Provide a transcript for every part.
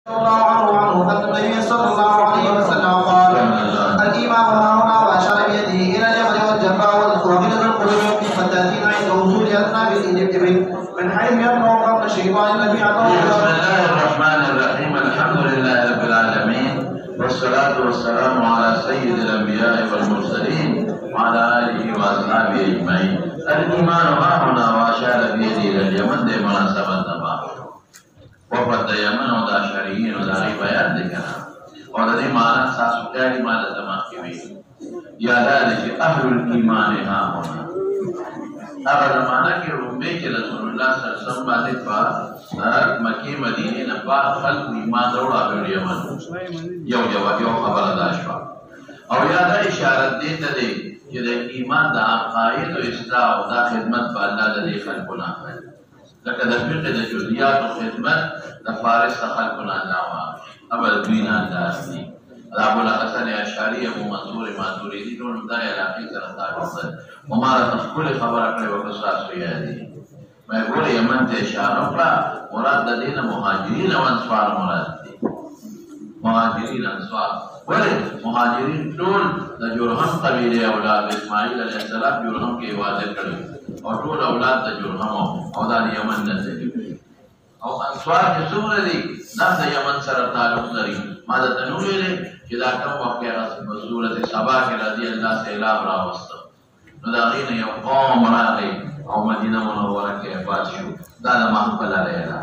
عنه أن النبي صلى الله عليه وسلم قال: الإيمان هاهنا، وأشار بيده إلى اليمن والجفاء وغلظ القلوب فتأتينا عند وصول أثناب الإبل من حيث يطلع قبل الشيطان الذي أعطاه. بسم الله الرحمن الرحيم. الحمد لله رب العالمين، والصلاة والسلام على سيد الأنبياء والمرسلين وعلى آله وأصحابه أجمعين. الإيمان هاهنا، وأشار بيده إلى اليمن دے مناسبت نبا وفد یمن و دا شرعین و داری بیان دیکھنا اور دا دی معنی ساسو کیالی معنی دماغ کی بھی یادا دیکھے اہل الایمان ہاں ہونا. اگر معنی کی رمبے کے رسول اللہ صلی اللہ علیہ وسلم بازی پا مکی مدینی نبا خلق ایمان روڑا بیڑ یمن یو خبر داشوا اور یادا اشارت دیتا دے کہ دا ایمان دا عقائد و اصلاح و دا خدمت با اللہ دا دی خلقنا ہے لکه د فقه د جزئیات او خدمت د فارس خلقنا ناوا ابل دین انداز دي ابو الحسن اشعری ابو منصور ماتوریدی ټول د علاقې سره تعلق لري. هماره خپل خبره کړې او قصاص یې دي. مې ګورې یمن ته اشاره کړه، مراد د دین مهاجرین او انصار مراد دي. مهاجرین انصار ولې مهاجرین ټول د جرهم قبیله اولاد اسماعیل علیه السلام جرهم کې واده کړی اور ټول اولاد د جرهم او د یمن نه دي او انصار چې څومره دي دا د یمن سره تعلق لري. ما د تنویل چې دا کوم واقعه په سورته سبا کې راځي الله سیلاب راوسته نو دا غینه یو قوم راغی او مدینه منوره کې آباد شو. دا د محفل علیه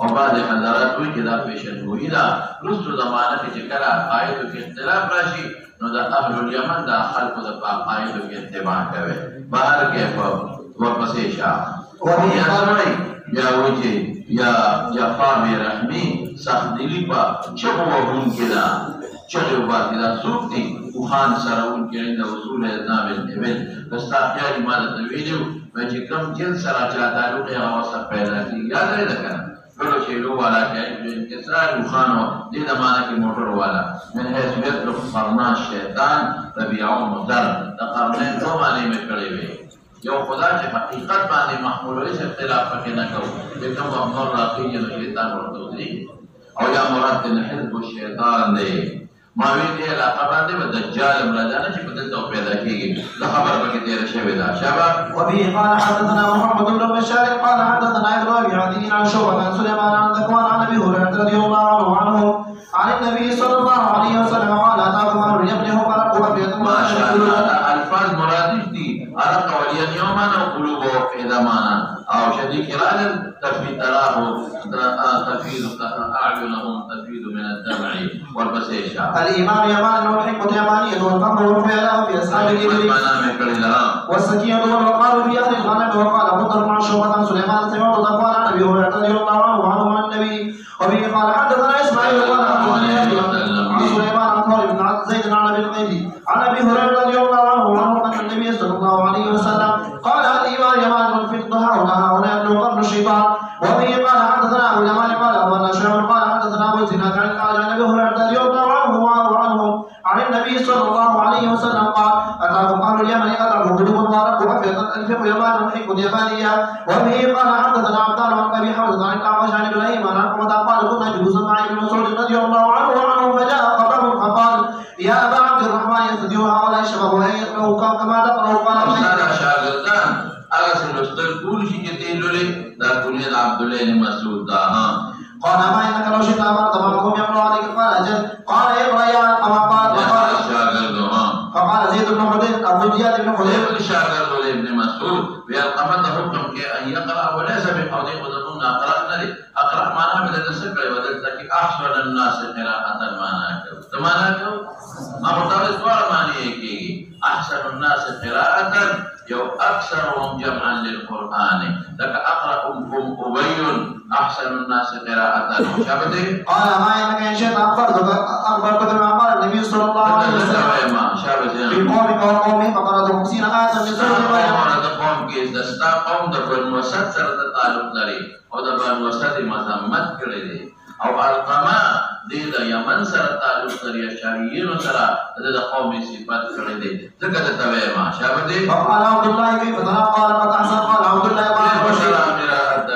او بعد حضرات وی چې دا پیشنګوئی دا رسو زمانه کې چې کله عقایدو کې اختلاف راشي نو دا اهل الیمن دا خلقو د عقایدو کې اتباع کوي بهر کې ورپسې شاه وهي اسمعي یا وجه یا جفا بے رحمی سخت دلی پا چغو وحون کے دا چغو باتی دا سوک دی اوخان سراؤن کے عند وصول ادناب الابل دستا خیالی مادت نویلیو ویچے کم جن سرا چاہتا لوگ غوصہ پیدا کی یاد رہے دکھنا بلو چیلو والا کہیں انکسار اوخانو دید مانا کی موٹر والا من حیثیت لوگ فرناش شیطان ربیعون مدر دا قرنین دو معنی میں کڑے ہوئے یو خدا چې حقیقت باندې محمول وي اختلاف پکې نه کوو چې کوم امر راځي چې شیطان ورته دی او یا مراد نه حزب الشیطان دی. ما وی دې علاقه باندې د دجال امرادانه چې په دلته پیدا کیږي دا خبر پکې تیر شوی دا شابه. وبه قال حدثنا محمد بن بشار قال حدثنا ابراهيم عن عن شعبة عن سليمان عن ذكوان عن ابي هريرة رضي الله عنه عن النبي صلى الله عليه وسلم قال اتاكم امر يبلغ فرقه في ما شاء الله الفاظ مرادف دي عرق وليا يوما وقلوبه في دمانا او شديد كراد تفيد تراه تفيد اعينهم تفيد من الدمع والبسيشة. الايمان يمان والحكمة يمانية والقمر والفعل في اصحاب الابل والسكينة والوقار في اهل الغنم. وقال بطر مع شعبة سليمان سمعت ذكوان عن ابي هريرة رضي الله عنه عن النبي. وبه قال حدثنا اسماعيل قال حدثنا عن سليمان عن ثور بن زيد عن ابي القيس عن ابي هريرة رضي الله عنه ان النبي صلى الله عليه وسلم قال الايمان يمان والفضة هنا يبلغ قرن الشيطان. وبه قال حدثنا ابو اليمان قال ابو شعيب قال حدثنا ابو الزناد عن ابي هريرة رضي الله عنه عن النبي صلى الله عليه وسلم قال اتاكم اهل اليمن اتاكم قلوب مبارك وحفظت الفقه يمان والحكمة اليمانية. وبه قال حدثنا عبدان عن ابي حمزة عن الاعمش عن ابراهيم عن عقبة قال كنا جلوسا مع ابن مسعود رضي الله عنه فجاء خطب فقال يا ابا عبد الرحمن يستطيع هؤلاء الشباب ويقرأوا كما تقرأوا. قال شاگردان اگر لستر کول شي چې تیلولې دا کولې عبد الله بن مسعود دا قال ما انك لو شئت امرت معكم يمر عليك قال اجل قال اقرا يا كما قال شاگرد فقال زيد بن حذيفه ابو زياد بن حذيفه شاگرد ابن مسعود ويقمت حكم ان يقرا وليس بقول يظنون اقرا لي اقرا معناها بدل سكر بدل ذلك احسن الناس قراءه معناها ما مطابق سؤال معنی ہے احسن الناس قراءه يو اكثرهم جمعا للقران لك اقراكم ابي احسن الناس قراءه شابته. قال ما انك ان شئت اخبرت بما قال النبي صلى الله عليه وسلم شابته في قومك وقومه فقرأت 50 آية من سورة مراد قوم کې دستا قوم د بنو اسد سره تعلق لري او د بنو اسد مذمت کړی دی او القما دې د یمن سره تعلق لري اشعریین سره د قوم صفات کړی دی ځکه د توې ما شابه. قال عبد الله كيف قال قد احسن قال عبد الله قال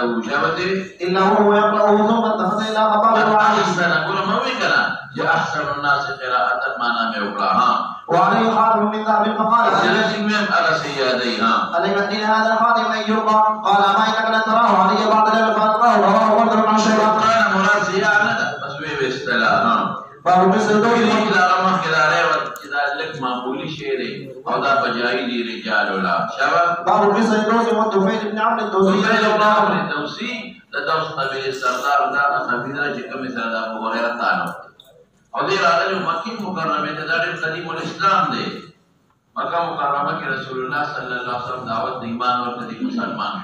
له شابته إلا هو يقرأه ثم اتخذ إلى مقام وعليه أحسن أقول ما وكلا يا أحسن الناس قراءة ما نام يقرأها وعليه خاتم من ذهب فقال جلسي من على سياديها ألم هذا الخاتم أن يلقى قال ما إنك لن تراه علي بعد ذلك فألقاه رواه مسلم عن شيبة قال مراسي أعلى مسوي باستلاها باب قصة الدوسي إذا رمح كذا عليه كذا لك معقولي شيري أو ذا بجائي دي رجال ولا شباب باب قصة الدوسي والطفيل بن عمرو الدوسي الدوسي لدوس قبيل السردار ذا خبيرة جكم مثل ذا أبو هريرة تعالى اور یہ راجل مکی مکرمہ میں تدار قدیم الاسلام دے مکہ مکرمہ کے رسول اللہ صلی اللہ علیہ وسلم دعوت ایمان اور قدیم مسلمان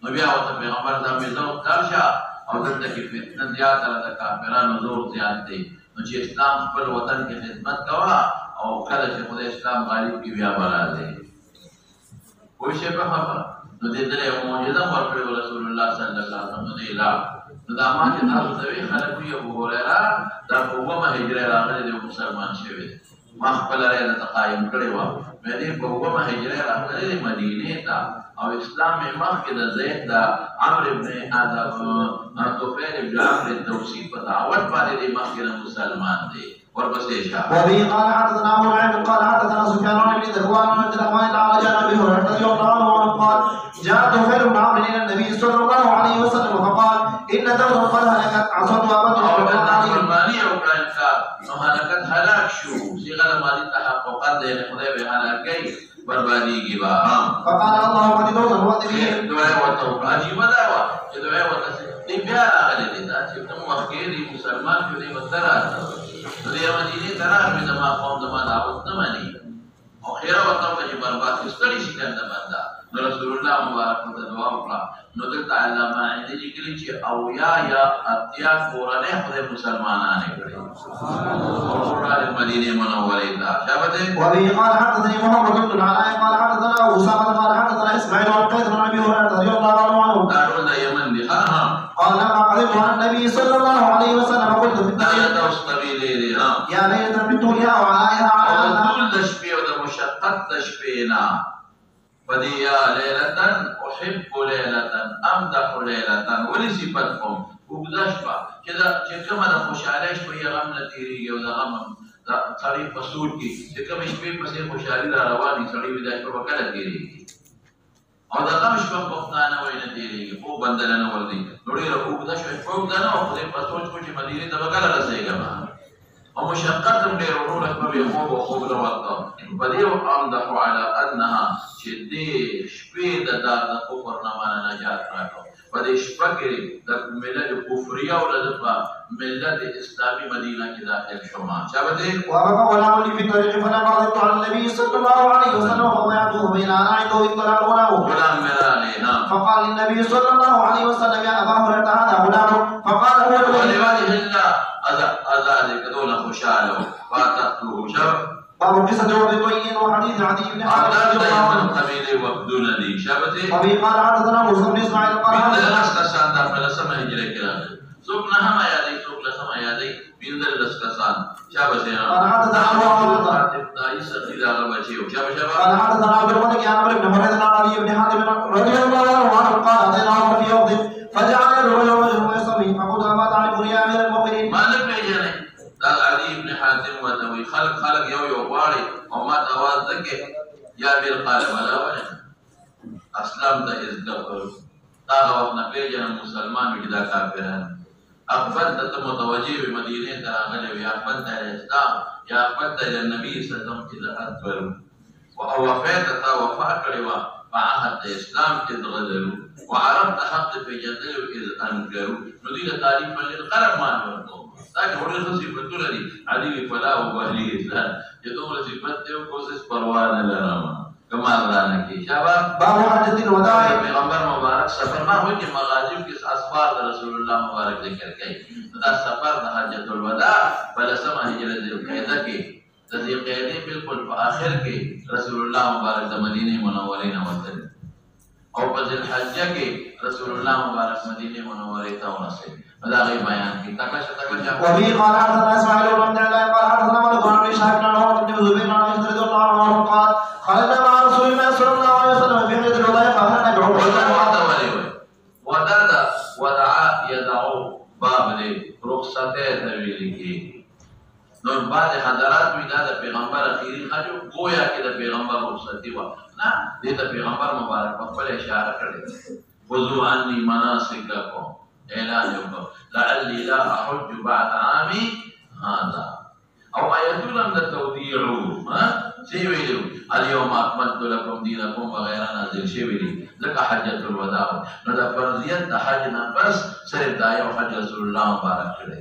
نبی آوات پیغمبر دا میزو ترشا اور دلتا کی فتنہ دیات اللہ دا کافران نظور زیاد دے نوچہ اسلام پر وطن کی خدمت کوا اور کل چھ خود اسلام غالب کی بیا بلا دے کوئی شے پہ خبر نو دے دلے موجودہ ورکڑے رسول اللہ صلی اللہ علیہ وسلم دے الہ دامان چې تاسو ته خلک وي ابو هريره دا قومه هجره راغلي د مسلمان شوی ما خپل راځه تقایم کړی و مې دې قومه هجره راغلي د مدینه ته او اسلام یې مخکې د زید د عمرو ابن ادم توفیل ابن عمرو الدوسی په دعوت باندې د مخکې مسلمان دی ورپسې شه وبه قال حدثنا ابو نعيم قال حدثنا سفيان بن ذكوان عن عبد الرحمن عن ابي هريره رضي الله عنه قال جاء توفيل بن عمرو الى النبي صلى الله عليه وسلم فقال ان دوله قد هلكت عصت وابت المانية وكانت هلكت هلاك شو صيغه الماضي تحققات ده خدای به هلاکی بربادی کی با فقال اللهم قد دوله وقته دعاء وتوبه عجيبه دعوه دعاء وتوبه دې بیا راغلي دا چې کوم وخت کې مسلمان په دې وتره دې مدینه ترار می دما قوم دما دعوت نه مانی او خیره وته چې برباد استړي شي کنده بندا رسول الله مبارک ته دعا وکړه نو دلته علامه دې لیکلي چې او یا اتیا قرانه خدای مسلمانانه کړی او مدینه منوره ته شابته وبه قال حدثني محمد بن علاء قال حدثنا اسامه قال حدثنا اسماعيل عن قيس بن ابي هريره رضي الله عنه دارون اليمن دي قال لما قدمت على النبي صلى الله عليه وسلم قلت في الطريق يا ليت من طولها وعليها على طول تشبيه ومشقة تشبيهنا فدي يا ليلة أحب ليلة أمدح ليلة ولي صفتكم وبدشبه كده كما ده خوشالي شويه غم نتيري وده غم سړی په سوټ کې چې کوم شپې پسې خوشالي را رواني سړی ودا شپه وکړه تیری او دا غم شپه په خدانه وای نه تیری او بندل نه ور دي نوړي راو دا شپه په خدانه او په سوچ کو چې مدینه ته وکړه رسېګما او مشقت هم ډېر ورونه کوي او خوب له وخت په دې امدح على انها چې دې شپې د کفر نه باندې نجات راکړو په دې شپه کې د ملت کفریا او د ملت اسلامي مدینه کې داخل شوما چا بده وابا غلام لي في طريق فلا قضيت على النبي صلى الله عليه وسلم وبيعته بين عنايته واطلاع غلام ميراني فقال النبي صلى الله عليه وسلم يا ابا هريره هذا غلام فقال هو ولوجه الله أذلك دون خشاله فاتقته شر باب قصة وبيين وحديث عدي بن حاتم من قبيله وبدون لي شبته وبه قال حدثنا موسى بن اسماعيل قال حدثنا لسكسان فلسما هجرة كلام سوق نهما يدي سوق لسما يدي بيندل لسكسان شبته قال حدثنا ابو عبد دايس إلى غبشي شبته قال حدثنا عبد الملك عن عمرو بن حميد عن علي بن حاتم رضي الله عنه قال اتينا عمرو في يوم فجعل الرجل يصلي فقلت ما تعرفني يا امير المؤمنين ما لم يجني علي بن حاتم وتوي خلق يو غواړي او ما आवाज دکې یا بیر قال ولا ولا اسلام ته عزت دا وخت نه پیژنه مسلمان وي دا کافران خپل ته متوجه وي مدینه ته راغلي یا خپل ته اسلام یا خپل ته نبی صلی الله علیه وسلم اکبر او وفات تا وفات کړي وا فعهد اسلام کې غدرو وعرفت حق في جدل اذ انكروا نودي تعریف من القلم ما ورته دا ټول څه صفاتونه دي علی فلا او بهلی اسلام چې دومره صفات ته کوشش پروا نه لرم کمال رانه کې شابه باب حجۃ الوداع پیغمبر مبارک سفر ما وایي چې مغازی کې اسفار رسول الله مبارک ذکر کړي دا سفر د حجۃ الوداع بلسمه هجرت القعده کې د دې قعده بالکل په اخر کې رسول الله مبارک د مدینه منورې نه وتل او په الحجہ کې رسول الله مبارک مدینه منورې ته ورسېد دا غي بیان کی تکشا وبه قال حدثنا اسماعيل بن عبد الله قال حدثنا محمد بن شاهد عن عمر بن زبير عن عائشة رضي الله عنها قال خرجنا مع رسول الله صلى الله عليه وسلم في حجة الوداع فأهلنا بعمرة ودا ویلې کېږي. نو بعضې حضرات وایي دا د پیغمبر اخري حج و، گویا کې د پیغمبر رخصتي وه. نه، دې ته پیغمبر مبارک په خپله اشاره کړې. خذوا عني مناسککم، اعلان یې وکړ لعلي لا احج بعد عامي هذا. او آیتونه هم د تودیعو څه یې ویلي وو، الیوم اکملت لکم دینکم وغیره نازل شوي دي، ځکه حجة الوداع. نو د فرضیت د حج نه پس صرف دا یو حج رسول الله مبارک کړی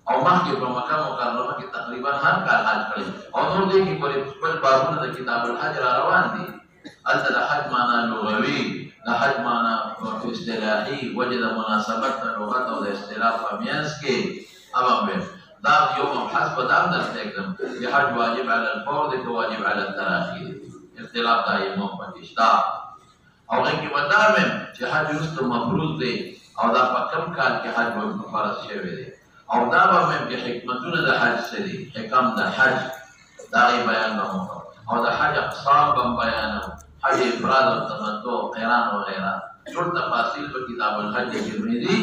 او مخکې په مکه مکرمه کې تقریبا هر کال حج کړی. او نور دې کې پورې خپل بابونه د کتاب الحج را روان دي. هلته د حج معنا لغوي، د حج معنا اصطلاحي، وجه د مناسبت د لغت او د اصطلاح په منځ کې هم دا یو مبحث په دام درته کړم چې حج واجب علی الفور دی که واجب علی التراخی دی. اختلاف دا یې مو پکې شته. او هغې کې به دا ویم چې حج وروسته مفروض دی او دا په کوم کال کې حج فرض شوی دی. او دا به ویم چې حکمتونه د حج څه دي، حکم د حج دا غي بیان به مو کوم. او د حج اقسام به هم بیانوم، حج افراد او تمتع، قران وغیره. ټول تفاصیل په کتاب الحج کې دي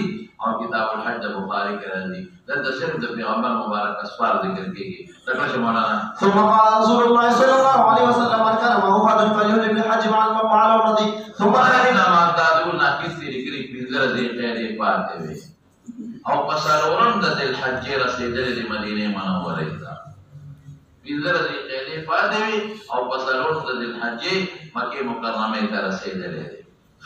او کتاب الحج د بخاری کې راځي. دلته صرف د پیغمبر مبارک اسوار ذکر کېږي. تکړه مولانا ثم قال رسول الله صلى الله عليه وسلم من كان معه حج فليهل بالحج مع العمرة ثم انما تعدون کسی لري پنځه دې خیر پاتې وي. او پسالورم د الحج رسیدلې د مدینه منوره ته پنځه دې خیر پاتې وي. او پسالورم د الحج مکه مکرمه ته رسیدلې.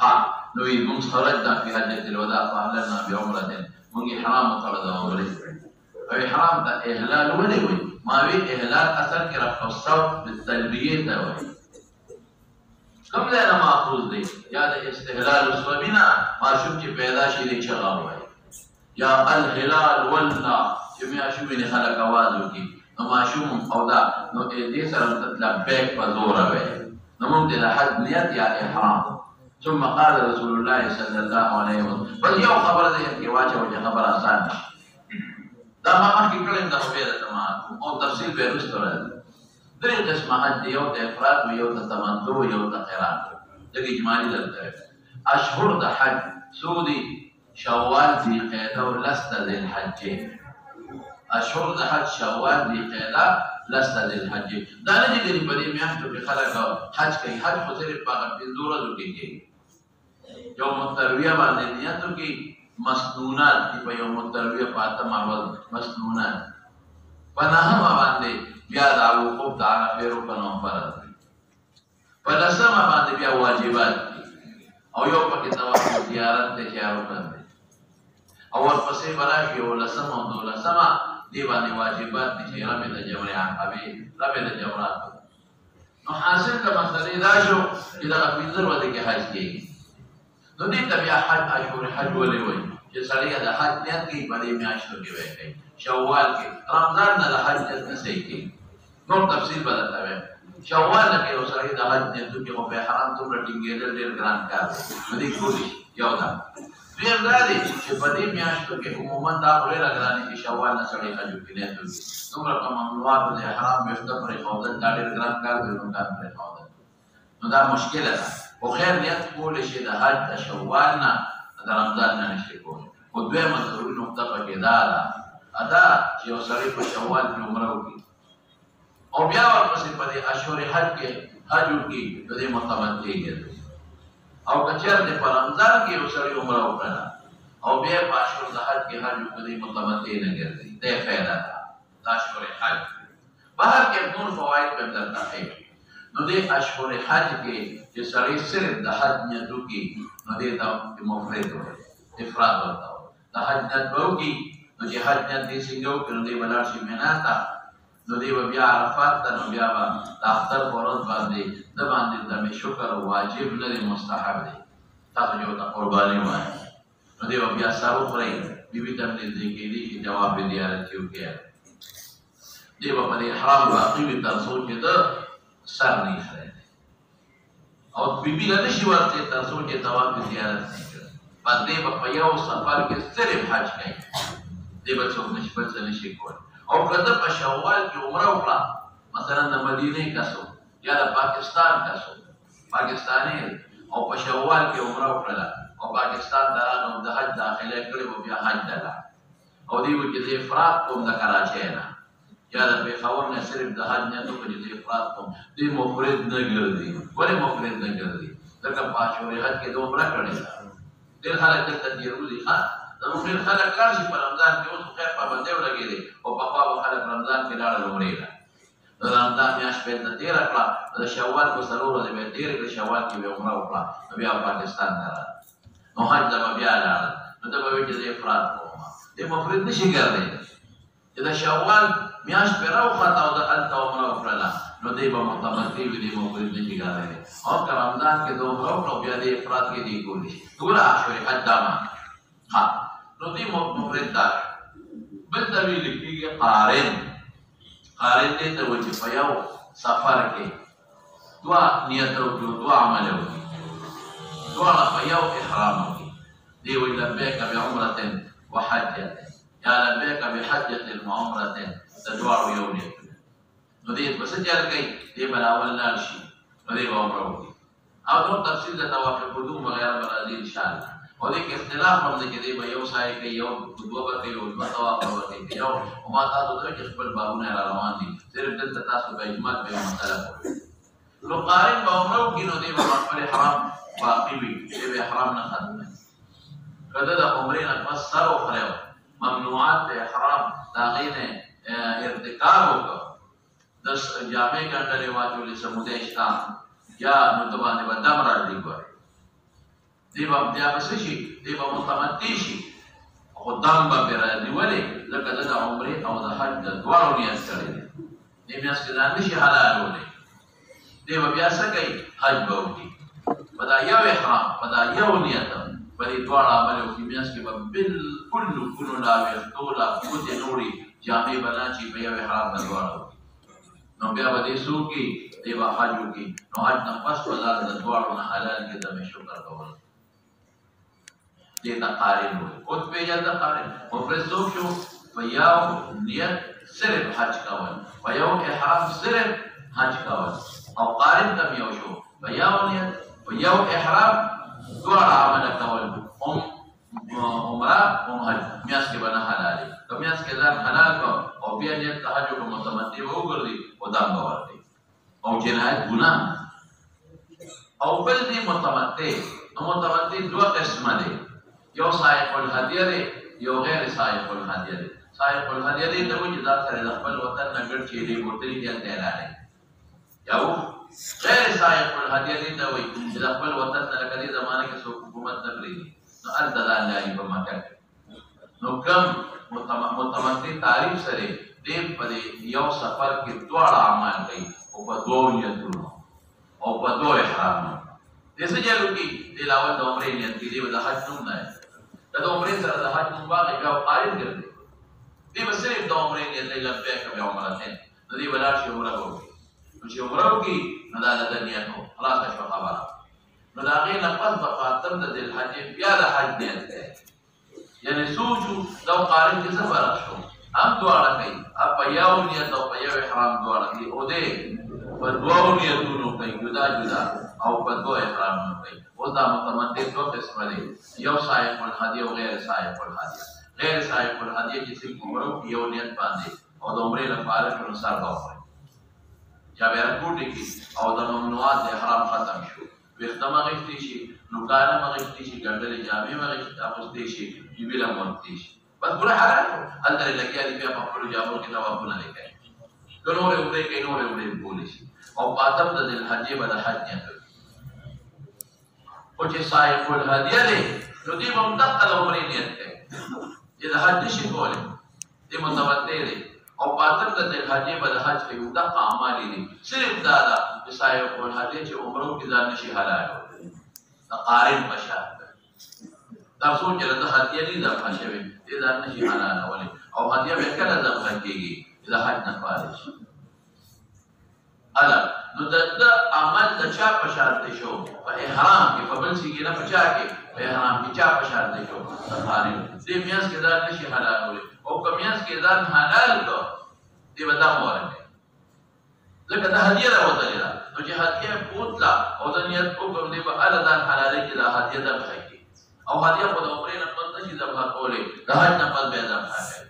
ها نو موږ خرج دا په حجۃ الوداع فعلنا بعمره، موږ احرام وکړو د عمرې. او احرام د اهلال ولې وي؟ ما وی اهلال اصل کې رفع الصوت بالتلبیه ته وایي. کوم ځای نه ماخوذ دی؟ یا د استهلال الصبینا ماشوم چې پیدا شي دی چغه وایي، یا الهلال والله چې میاشوم نه خلک आवाज وکړي نو ماشوم او دا نو دې سره لبیک په زور وایي. نو موږ د حج نیت یا احرام. ثم قال رسول الله صلى الله عليه وسلم بل یو خبر دې کې واچو چې خبر آسان شي. دا ما مخکې کړم د خبره تمام او تفصیل به وروسته راځي. درې قسمه حج دی، یو د افراد و، یو د تمتع و، یو د قران. دغه اجمالی درته اشهر د حج سودی شوال ذی قعده او لست ذی الحج. اشهر د حج شوال ذی قعده لست ذی الحج. دا نه دي په دې میاشتو کې خلک حج کوي. حج خو صرف په 15 ورځو کې کېږي. یوم الترویه باندې نیتو کې مسنونات دی، په یوم الترویه په 8 ورځ مسنونات، په 9 باندې بیا د وقوف د عرفه رکن فرض دی، په 10 باندې بیا واجبات دي، او یو پکې طواف زیارت ته چارو کوي. او ورپسې براشي او 10 او 12 دی باندې واجبات دي چې رمي د جمرې عقبه، رمي د جمرات. نو حاصل د مسلې دا شو چې دا 15 ورځې کې حج کېږي. نو دې ته بیا حج اشهر حج ولې وایي چې سړی د حج نیت کوي په دې میاشتو کې وایي. شوال کې رمضان نه د حج نیت نه صحیح کوي. نور تفصیل به درته وایم. شوال کې یو سړی د حج نیت کوي او په حرام څومره ټینګېدل ډېر ګران کار دی. نو دې کولی یو دا دویم دا دی چې په دې میاشتو کې عموما دا ډېره ګرانې چې شوال نه سړی حج کوي نیت کوي. څومره په ممنوعاتو د حرام ویښته پرېښودل دا ډېر ګران کار دی. نو کار پرېښودل نو دا مشکله ده. خو خیر نیت کولی شي د حج د شوال نه د رمضان نه نشي کولی. خو دویمه ضروري نقطه پکې دا ده ادا چې یو سړی په شوال کې عمره وکړي او بیا ورپسې په دې اشهر حج کې حج وکړي نو دې متمتع ګرځي. او که چېرته په رمضان کې یو سړی عمره وکړه او بیا په اشهر د حج کې حج وکړي متمتع نه ګرځي. دې فایده ده د اشهر حج. بهر کې نور فواید به درته ښیي. نو دې اشهر حج کې چې سړی صرف د حج نیت وکړي نو دې ته مفرد وایي، افراد ورته وایي. د حج نیت به وکړي نو چې حج نیت دې څنګه وکړي نو دې به لاړ شي مینا ته، نو دې به بیا عرفات ته، نو بیا به د اختر په ورځ باندې د باندې دمې شکر واجب نه دی، مستحب دی. تاسو چې ورته قرباني وایي نو دې به بیا سر وخورئ، بیبي ته هم نږدې کېدي چې جواب یې زیارت کې وکړي. دې به په دې احرام باقي وي تر څو چې د سر نه ایښی او بیبي له نشي ورتلی تر څو چې طواف زیارت نه کړي. بس دې به په یو سفر کې صرف حج کوي. دې به څوک بل څه نشي کولی. او که ده په شوال کې عمره وکړه، مثلا د مدینې کسو یا د پاکستان کسو، پاکستاني او په شوال کې عمره وکړله او پاکستان ته راغی او د حج داخله کړې وه، بیا حج ته لاړ او دی وایي چې زه افراد کوم د کراچۍ نه یا د پېښور نه صرف د حج نیت وکړي چې زه افراد کوم دی مفرد نه ګرځي ولې مفرد نه ګرځي ځکه په عاشورې حج کې د عمره کړې ده ډېر خلک دلته تېروځي ښه زموږ ډېر خلک کار شي په رمضان کې اوس خیر پابندۍ ولګېدې او پخوا به خلک رمضان کې لاړل عمرې ته د رمضان میاشت به یې نه تېره کړه د شوال په څلور ورځې به یې تېرې کړې شوال کې به یې عمره وکړه نو بیا پاکستان ته راغله نو حج ته به بیا لاړل نو ته به وایي چې زه افراد کوم دی مفرد نه شي ګرځی چې د شوال میاشت پرې راوخته او د هلته عمره وکړله نو دی به متمتع وي دی مفرد نه شي ګرځی او که رمضان کې د عمره وکړه بیا دی افراد کې دی کولی شي ټوله عاشورې حج دا معنی ها نو دی مفرد دا بل ته ویل کېږي قارن قارن دی ته وایي چې په یو سفر کې دوه نیت وکړو دوه عمل وکړي دواړه په یو احرام وکړي دی وایي لبیک بعمرة وحجة یا لبیک بحجة وعمرة د دواړو یو نیت نو دی به څه چل کوي دی به اول لاړ شي نو دی به عمره وکړي او نور تفصیل د طواف قدوم وغیره به راځي انشاءالله او دې کې اختلاف هم دی چې دی به یو سعی کوي یو دوه به کوي او دوه طواف به کوي یو ما تاسو ته چې خپل بابونه را روان دي صرف دلته تاسو به اجماع به مسله کوئ نو قارن به عمره وکړي نو دی به خپل احرام باقي وي دی به احرام نه ختموي که ده د عمرې نه بس سر وخوری ممنوعات د احرام د هغې نه ارتکاب وکړه د جامې ګنډلې واچولې سمودی شته یا نو د باندې به دم راځي ګورې دی به بیا به څه شي دی به متمتع شي خو دم به پرې راځي ولې ځکه ده د عمرې او د حج د دواړو نیت کړی دی دې میاشت کې ځان نشي حلالولی دی به بیا څه کوي حج به وکړي په دا یو احرام په دا یو نیت په دې دواړه عمل وکړي میاشت کې به بلکل نوکونو لا ویښتو لا ګوتې نوړي جامې به نه چي په یو احرام به دواړه وکړي نو بیا به دې څه وکړي دی به حج وکړي نو حج نه پس به دا د دواړو نه حلال کېدل شکر کول دې ته قارن وایي اوس پېژنده قارن مفرد څوک شو په یو نیت صرف حج کول په یو احرام صرف حج کول او قارن ته یو شو په یو نیت په یو احرام دواړه عمله کول هم عمره هم حج میاشت کې به نه حلالې که میاشت کې ځان حلال کړه او بیا نیت د حج وکړه متمتع به وګرځي خو دم به ورکړي او جنایت ګناه او بل دی متمتع نو متمتع دوه قسمه دی یو صاحب الهدیه دی یو غیر صاحب الهدیه دی صاحب الهدیه دی ته وایي چې دا سره د خپل وطن نه ګډ چیرې بوتلې دي هلته حلالې یو غیر صاحب الهدیه دی ته وایي چې د خپل وطن نه لکه دې زمانه کې څوک حکومت نه پرېږدي نو هلته دا لاري په مکه کې نو کم متمتع تعریف سره دی په یو سفر کې دواړه اعمال کوي او په دوو نیتونو او په دوو احرامونو دې څه جلو کې دی لاول د عمرې نیت کې دی د حج نوم نه د عمرې سره د حج نوم باندې بیا قارن ګرځي دی به صرف د عمرې نیت دی لبیک بعمرة نو دی به لاړ شي عمره وکړي نو چې عمره وکړي نو دا د نیت و خلاصه شوه خبره نو د هغې نه پس به خاتم د ذوالحجې بیا د حج نیت دی یعنې سوچو دا قارن کې څه فرق شو هم دواړه کوي په یو نیت او په یو احرام دواړه کوي او دی په دوو نیتونو کوي جدا جدا او په دوو احرامونو کوي اوس دا متمتع دوه قسمه دی یو صاحب الهدیه او غیر صاحب الهدیه غیر صاحب الهدیه چې صرف عمره وکړي یو نیت باندې او د عمرې لپاره شنو سر به وخوري یا بیا رکوټې کړي او د ممنوعات د احرام ختم شو ویښته مه غښتې شي نوکانه مه غښتې شي ګنډلې جامې مه اغوستې شي جیبې له موندتې شي بس پوره حلال شو هلته لګیا دي بیا په خپلو جامو کې طوافونه دی کوي که نورې عمرې کوي نورې عمرې کولی شي او په اتم د ذوالحجې به د حج نیت وکړي خو چې صاحب الهدیه دی نو دوی به هم دقه د عمرې نیت کوي چې د حج نشي کولی دی متمتع دی او په اتم د ذوالحجې به د حج کوي دقه اعمال دي صرف دا ده چې صاحب الهدیه چې عمرو کې ځان نشي حلالولی د قارن په شان دا څوک چې د هدیه نه ذبحه شوې دې ځان نشي حلالولی او هدیه به کله ذبحه کېږي چې د حج نه فارغ شي نو د عمل د چا په شان دی شو په احرام کې په بل څه کې نه په چا کې په احرام کې چا په شان دی شو د قارن دې میاشت کې ځان نشي حلالولی او که میاشت کې ځان حلال کړه دې به دم ورکړي ځکه دا هدیه راوتلې ده نو چې هدیه بوتله او د نیت وکړم دې به هله ځان حلالۍ چې دا هدیه ذبحه کړي او هدیه خو د عمرې نه بند نشي ذبح کولې د حج نه پس بیا ذبح کوي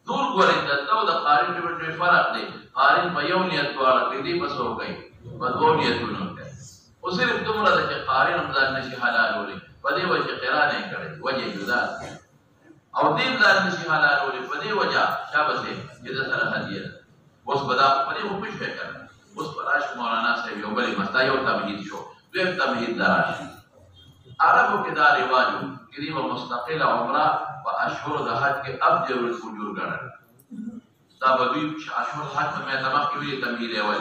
نور ګورئ دلته او د قارن کې ډېر فرق دی قارن په یو نیت دواړه کړي بس وکړي په دوه نیتونو کوي او صرف دومره ده چې قارن هم ځان نشي حلالولی په دې وجه قران یې کړی وجه جدا او دې ځان نشي حلالولی په دې وجه شابه سي چې د سره هدیه اوس بدا په دې وکړي کړه اوس پراش مولانا صاحب یو بل مستا یو تمهید شو دویم تمهید دراشي عربو کې دا رواج کې دی مستقله عمره په اشهر د حج کې افضل الفجور ګڼل دا به دوی اشهر حج په مېتمخ کې ویلي تمهید اول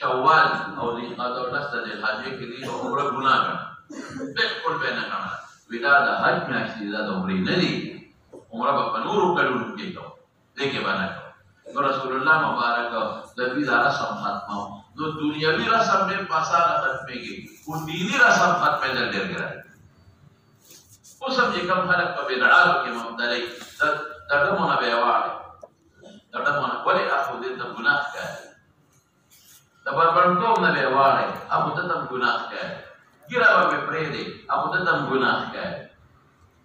شوال او ذوالقعده او لسته د حج کې دی عمره ګناه ګڼل بالکل به نه ګڼل ودا د حج میاشت دی دا د عمرې نه دی عمره به په نورو کلونو کې کوو دې کې به نه کوو نو رسول الله مبارک د دې دا رسم ختمو نو دنیاوی رسم به پاسانه ختمېږي او دینی رسم ختمېدل ډېر ګران اوس هم چې کوم خلک په بدعاتو کې مبتلي د ډمونه به واړي د ډمونه ولې اخو دې ته ګناه کوي د بربنډوم نه به واړي اخو ته هم ګناه کوي ګیره به پرې دی اخو ته هم ګناه کوي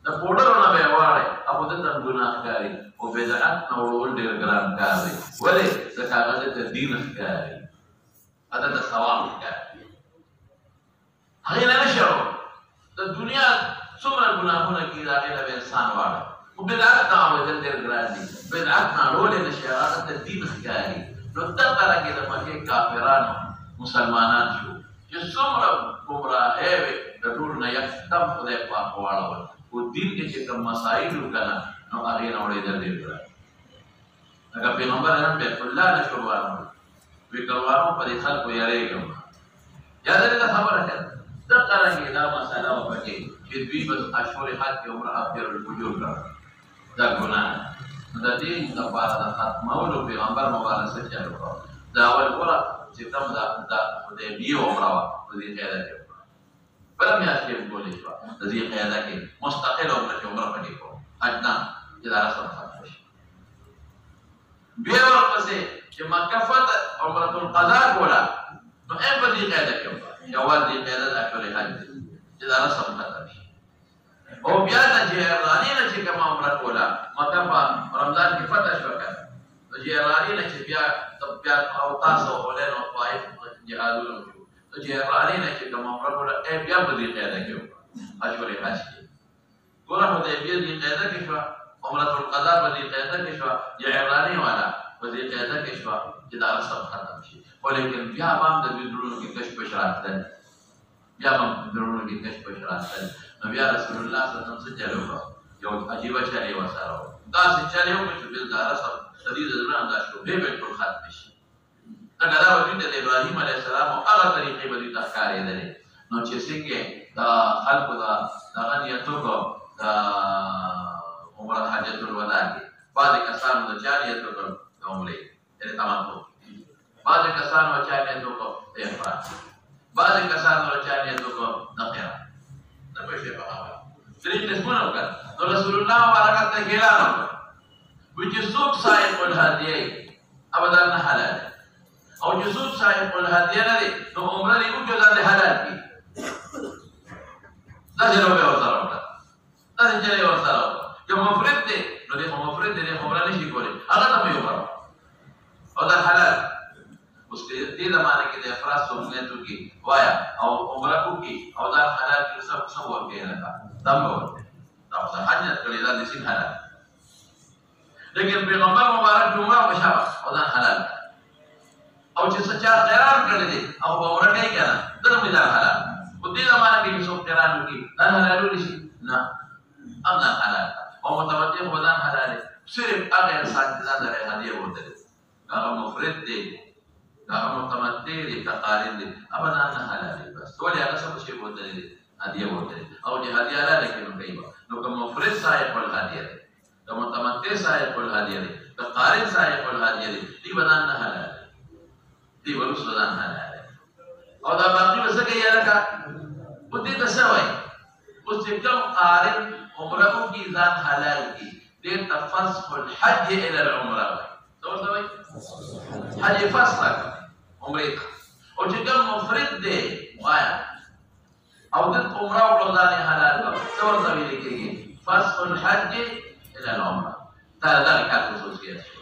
د پوډرو نه به واړي اخو ته هم ګناه کوي او بدعت نه وړول ډېر ګران کار دی ولې د کاغذ ته دین ښکاري هذا د ثواب ښکاري هغې نه نشو د دنیا څومره ګناهونه کېږي د هغې نه به انسان واړه خو بدعت نه اورېدل ډېر ګران دي بدعت نه اړولی نه شي هغه ته دین ښکاري نو دغه رنګې د مکې کافرانو مسلمانان شو چې څومره ګمراهۍ وې د ټولو نه یکدم خدای پاک واړول خو دین کې چې کوم مسایل وو که نه نو هغې نه اورېدل ډېر ګران لکه پیغمبر اعظم بیت الله نه شروعانو وی کروانو په دې خلکو یارېږم یاد لري دا خبره کړه دغه رنګې دا مسله وکړي چې دوی بس اشهر حج کې عمره افضل الفجور کړه دا ګناه د دې لپاره د ختمولو پیغمبر مبارک څه چلو کړو دا اول ګوره چې کوم د حدیبیې عمره وه په دې قاعده کې بله میاشت کې بولې شوه د دې قاعده کې مستقل عمره چې عمره پکې کوو حج نه چې دا رسم ختم شي بیا ورپسې چې مکه فتح عمرة القضاء کوله نو ای په دې قاعده کې یوال دې قاعده د اشهر حج چې دا رسم ختم شي او بیا د جهراني نه چې کومه عمره کوله مکه په رمضان کې فتح شوه که د جهراني نه چې بیا او تاسو حنین او طائف جهادونه وشو د جهراني نه چې کومه عمره کوله ای بیا په دې قاعده کې اشهر حج کې ګوره حدیبیه دې قاعده کې شوه عمرة القضاء په دې قاعده کې شوه جهراني والا په دې قاعده کې شوه چې دا رسم ختم شي ولیکن بیا به هم د دوی زړونو کې کشمکش راتلل بیا به هم زړونو کې کشمکش راتلل نو بیا رسول الله صلی الله علیه وسلم څه چل وکړ یو عجیبه چل یې ورسره وکړ داسې چل یې وکړ چې بل دا رسم د دې د زړه نه دا شوبې بالکل ختمې شي ځکه دا به دوی ته د ابراهیم علیه السلام او هغه طریقې به دوی ته ښکارېدلې نو چې څنګه د خلکو دغه نیت وکړو د عمره حجة الوداع کې بعضې کسانو د چا نیت وکړ د عمرې یعنې تمتع بعضې کسانو چا نیت وکړ د افراد بعضې کسانو چا نیت وکړ د قران نه پوه شوې په خبره درې قسمونه وکړل نو رسول الله مبارک ته اعلان وکړ وایي چې څوک صاحب الهدیه ابدا نه حلال او چې څوک صاحب الهدیه نه دی نو عمره دې وکړي ځان دې حلال کړي داسې روبې ورسره وکړه داسې چلې ورسره وکړه که مفرد دی نو دی خو مفرد دی دی عمره نشي کولی هغه ته به یې وکړه او دا حلال اوس دې زمانه کې د افراد څوک نیت وکړي وایه او عمره وکړي او دا حلال کړي څه ورکوي هلکه دا به ورکوي دا خو حج نیت کړی دا د سین حلال لیکن پیغمبر مبارک عمره وشابه او دا حلال او چې څه چا قران کړی دی او په عمره کوي که نه دا هم دا حلال خو دې زمانه کې چې څوک قران وکړي دا حلالولی شي نه هم دا حلال او متوجه خو ځان حلال دی صرف هغه انسان چې ځان سره هدیه ورته هغه مفرد دی هغه متمتع دی که قارن دی ابدا نه حلال دی بس ولې هغه څه شی ورته دی هدیه ورته او چې هدیه حلاله کې نو کوي نو که مفرد صاحب الهدیه دی که متمتع صاحب الهدیه دی که قارن صاحب الهدیه دی دی بدن نه حلال دی ورس بدن حلال او دا باقي وسه کې یاره بودی ته څه وایي اوس چې کوم قارن عمره کی ځان حلال کی دې تفسخ الحج الى العمره څه ورته وایي حج فسخ عمره او چې کوم مفرد دی وایا او د عمره او ځان حلال څه ورته ویل کېږي فسخ الحج الى العمره دا کار خصوصیت شو.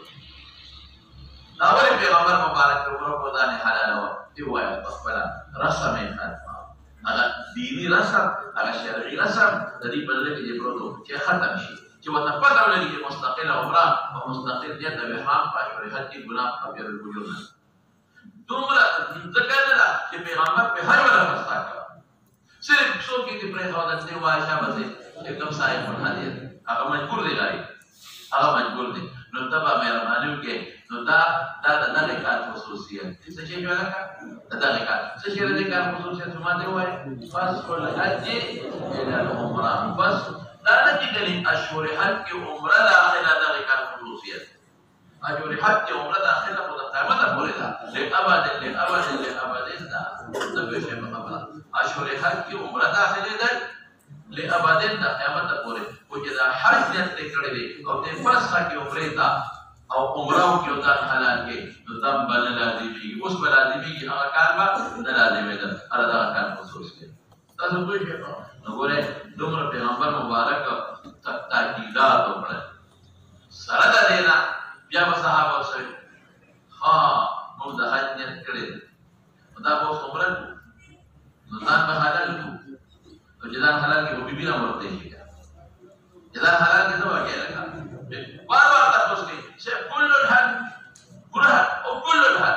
دا ولې پیغمبر مبارک عمره کو ځان حلال و دی وایي خپل رسم یې ختم هغه دینی رسم هغه شرعي رسم د دې په لکه چې پروتو چې ختم شي چې وته پته ولري چې مستقل عمره او مستقل دې د احرام په شوري حج کې ګناه او بیر وجود نه دومره ذکر نه چې پیغمبر په هر وخت فستا کړ صرف څوک چې پرې هوادت دی وایي شابه एकदम صاحب الحدیث هغه مجبور دی غاری هغه مجبور دی نو تبا مهرباني وکړي نو دا د دغه کار خصوصیت څه شي ویل کا دغه کار څه شي د کار خصوصیت ما دی وایي فاس کول حج الى العمره بس دا نه چې کلی اشهر حج کې عمره داخله دغه کار خصوصیت اشهر حج کې عمره داخله په قیامت پورې ده لابد دا د به شي خبره اشهر حج کې عمره داخله ده لابد دا قیامت پورې او چې دا حج دې کړی دی او د فسخ کې عمره تا او عمره کې او دا حلال کې نو تم بل لازمي اوس بل لازمي کې هغه کار به نه لازمي ده هغه دا کار خصوصي تاسو کوی شي نو ګوره دومره پیغمبر مبارک تاکیدات وکړه سره دا دینا بیا به صحابه سره ها موږ د حج نیت کړی دا به عمره نو ځان به حلال کو تو جدان حلال کی وہ بھی نہ مرتے ہی کیا جدان حلال کی تو کیا لگا بار بار تک اس کی سے کل الحل قرآن او کل الحل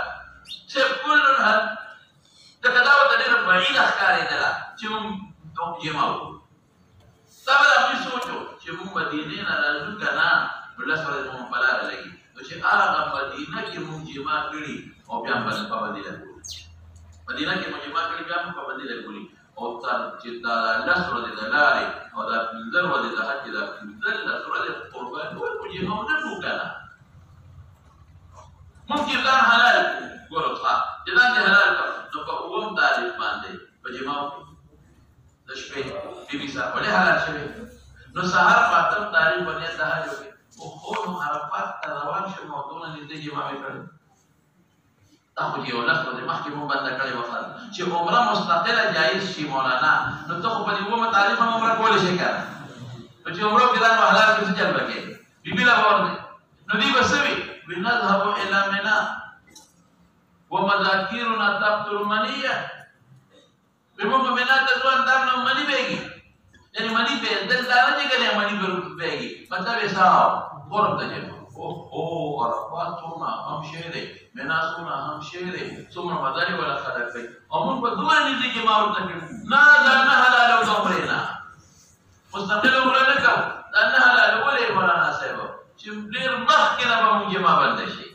سے کل الحل تکداو تدیر مہین اخکاری دلا چمم تو جمعو تابد اپنی سوچو چمم مدینه نرازو کنا بلس ورد مم پلار لگی تو چه آغا مدینه کی مم جمع کری او بیان بلن پابندی لگولی مدینه کی مم جمع کری بیان پابندی لگولی او تر چې دا لسره د لارې او دا پنځه ورځې د حج دا پنځه لسره د قربان ټول په یوه نه وکړه ممکن ځان حلال ګورو ښه چې ځان دې حلال کړ نو په اووم تاریخ باندې په جمعه د شپې بي بي صاحب ولې حلال شوی نو سهار په اتم تاریخ باندې د حج وکړي او خو نو عرفات ته روان شو نو ټول نږدې جمعه وکړي دا خو یو لفظ د مخکې مو بنده کړی وخت چې عمره مستقله جایز شي مولانا نو ته خو په دې اومه تاریخ هم عمره کولی شي کنه نو چې عمره کې دا حلال کې څه چل وکړي بیبي لا ورته نو دی بسوي بنذهب الى منى ومذاكيرنا تبطل منيه بمو منى تزوان دام نو منی بیگی یعنی منی به دل دا نه کې منی بیگی مطلب یې صاحب قرب ته او عرفات څومره هم شهره منا څومره هم شهره څومره مداري ولا خلک کوي او موږ په دوه نږدې کې ما ورته کړو نه دا نه حلال او عمره نه مستقل عمره نه کوو دا نه حلال ولې مولانا صاحب چې ډېر مخکې نه به موږ جمع بند شي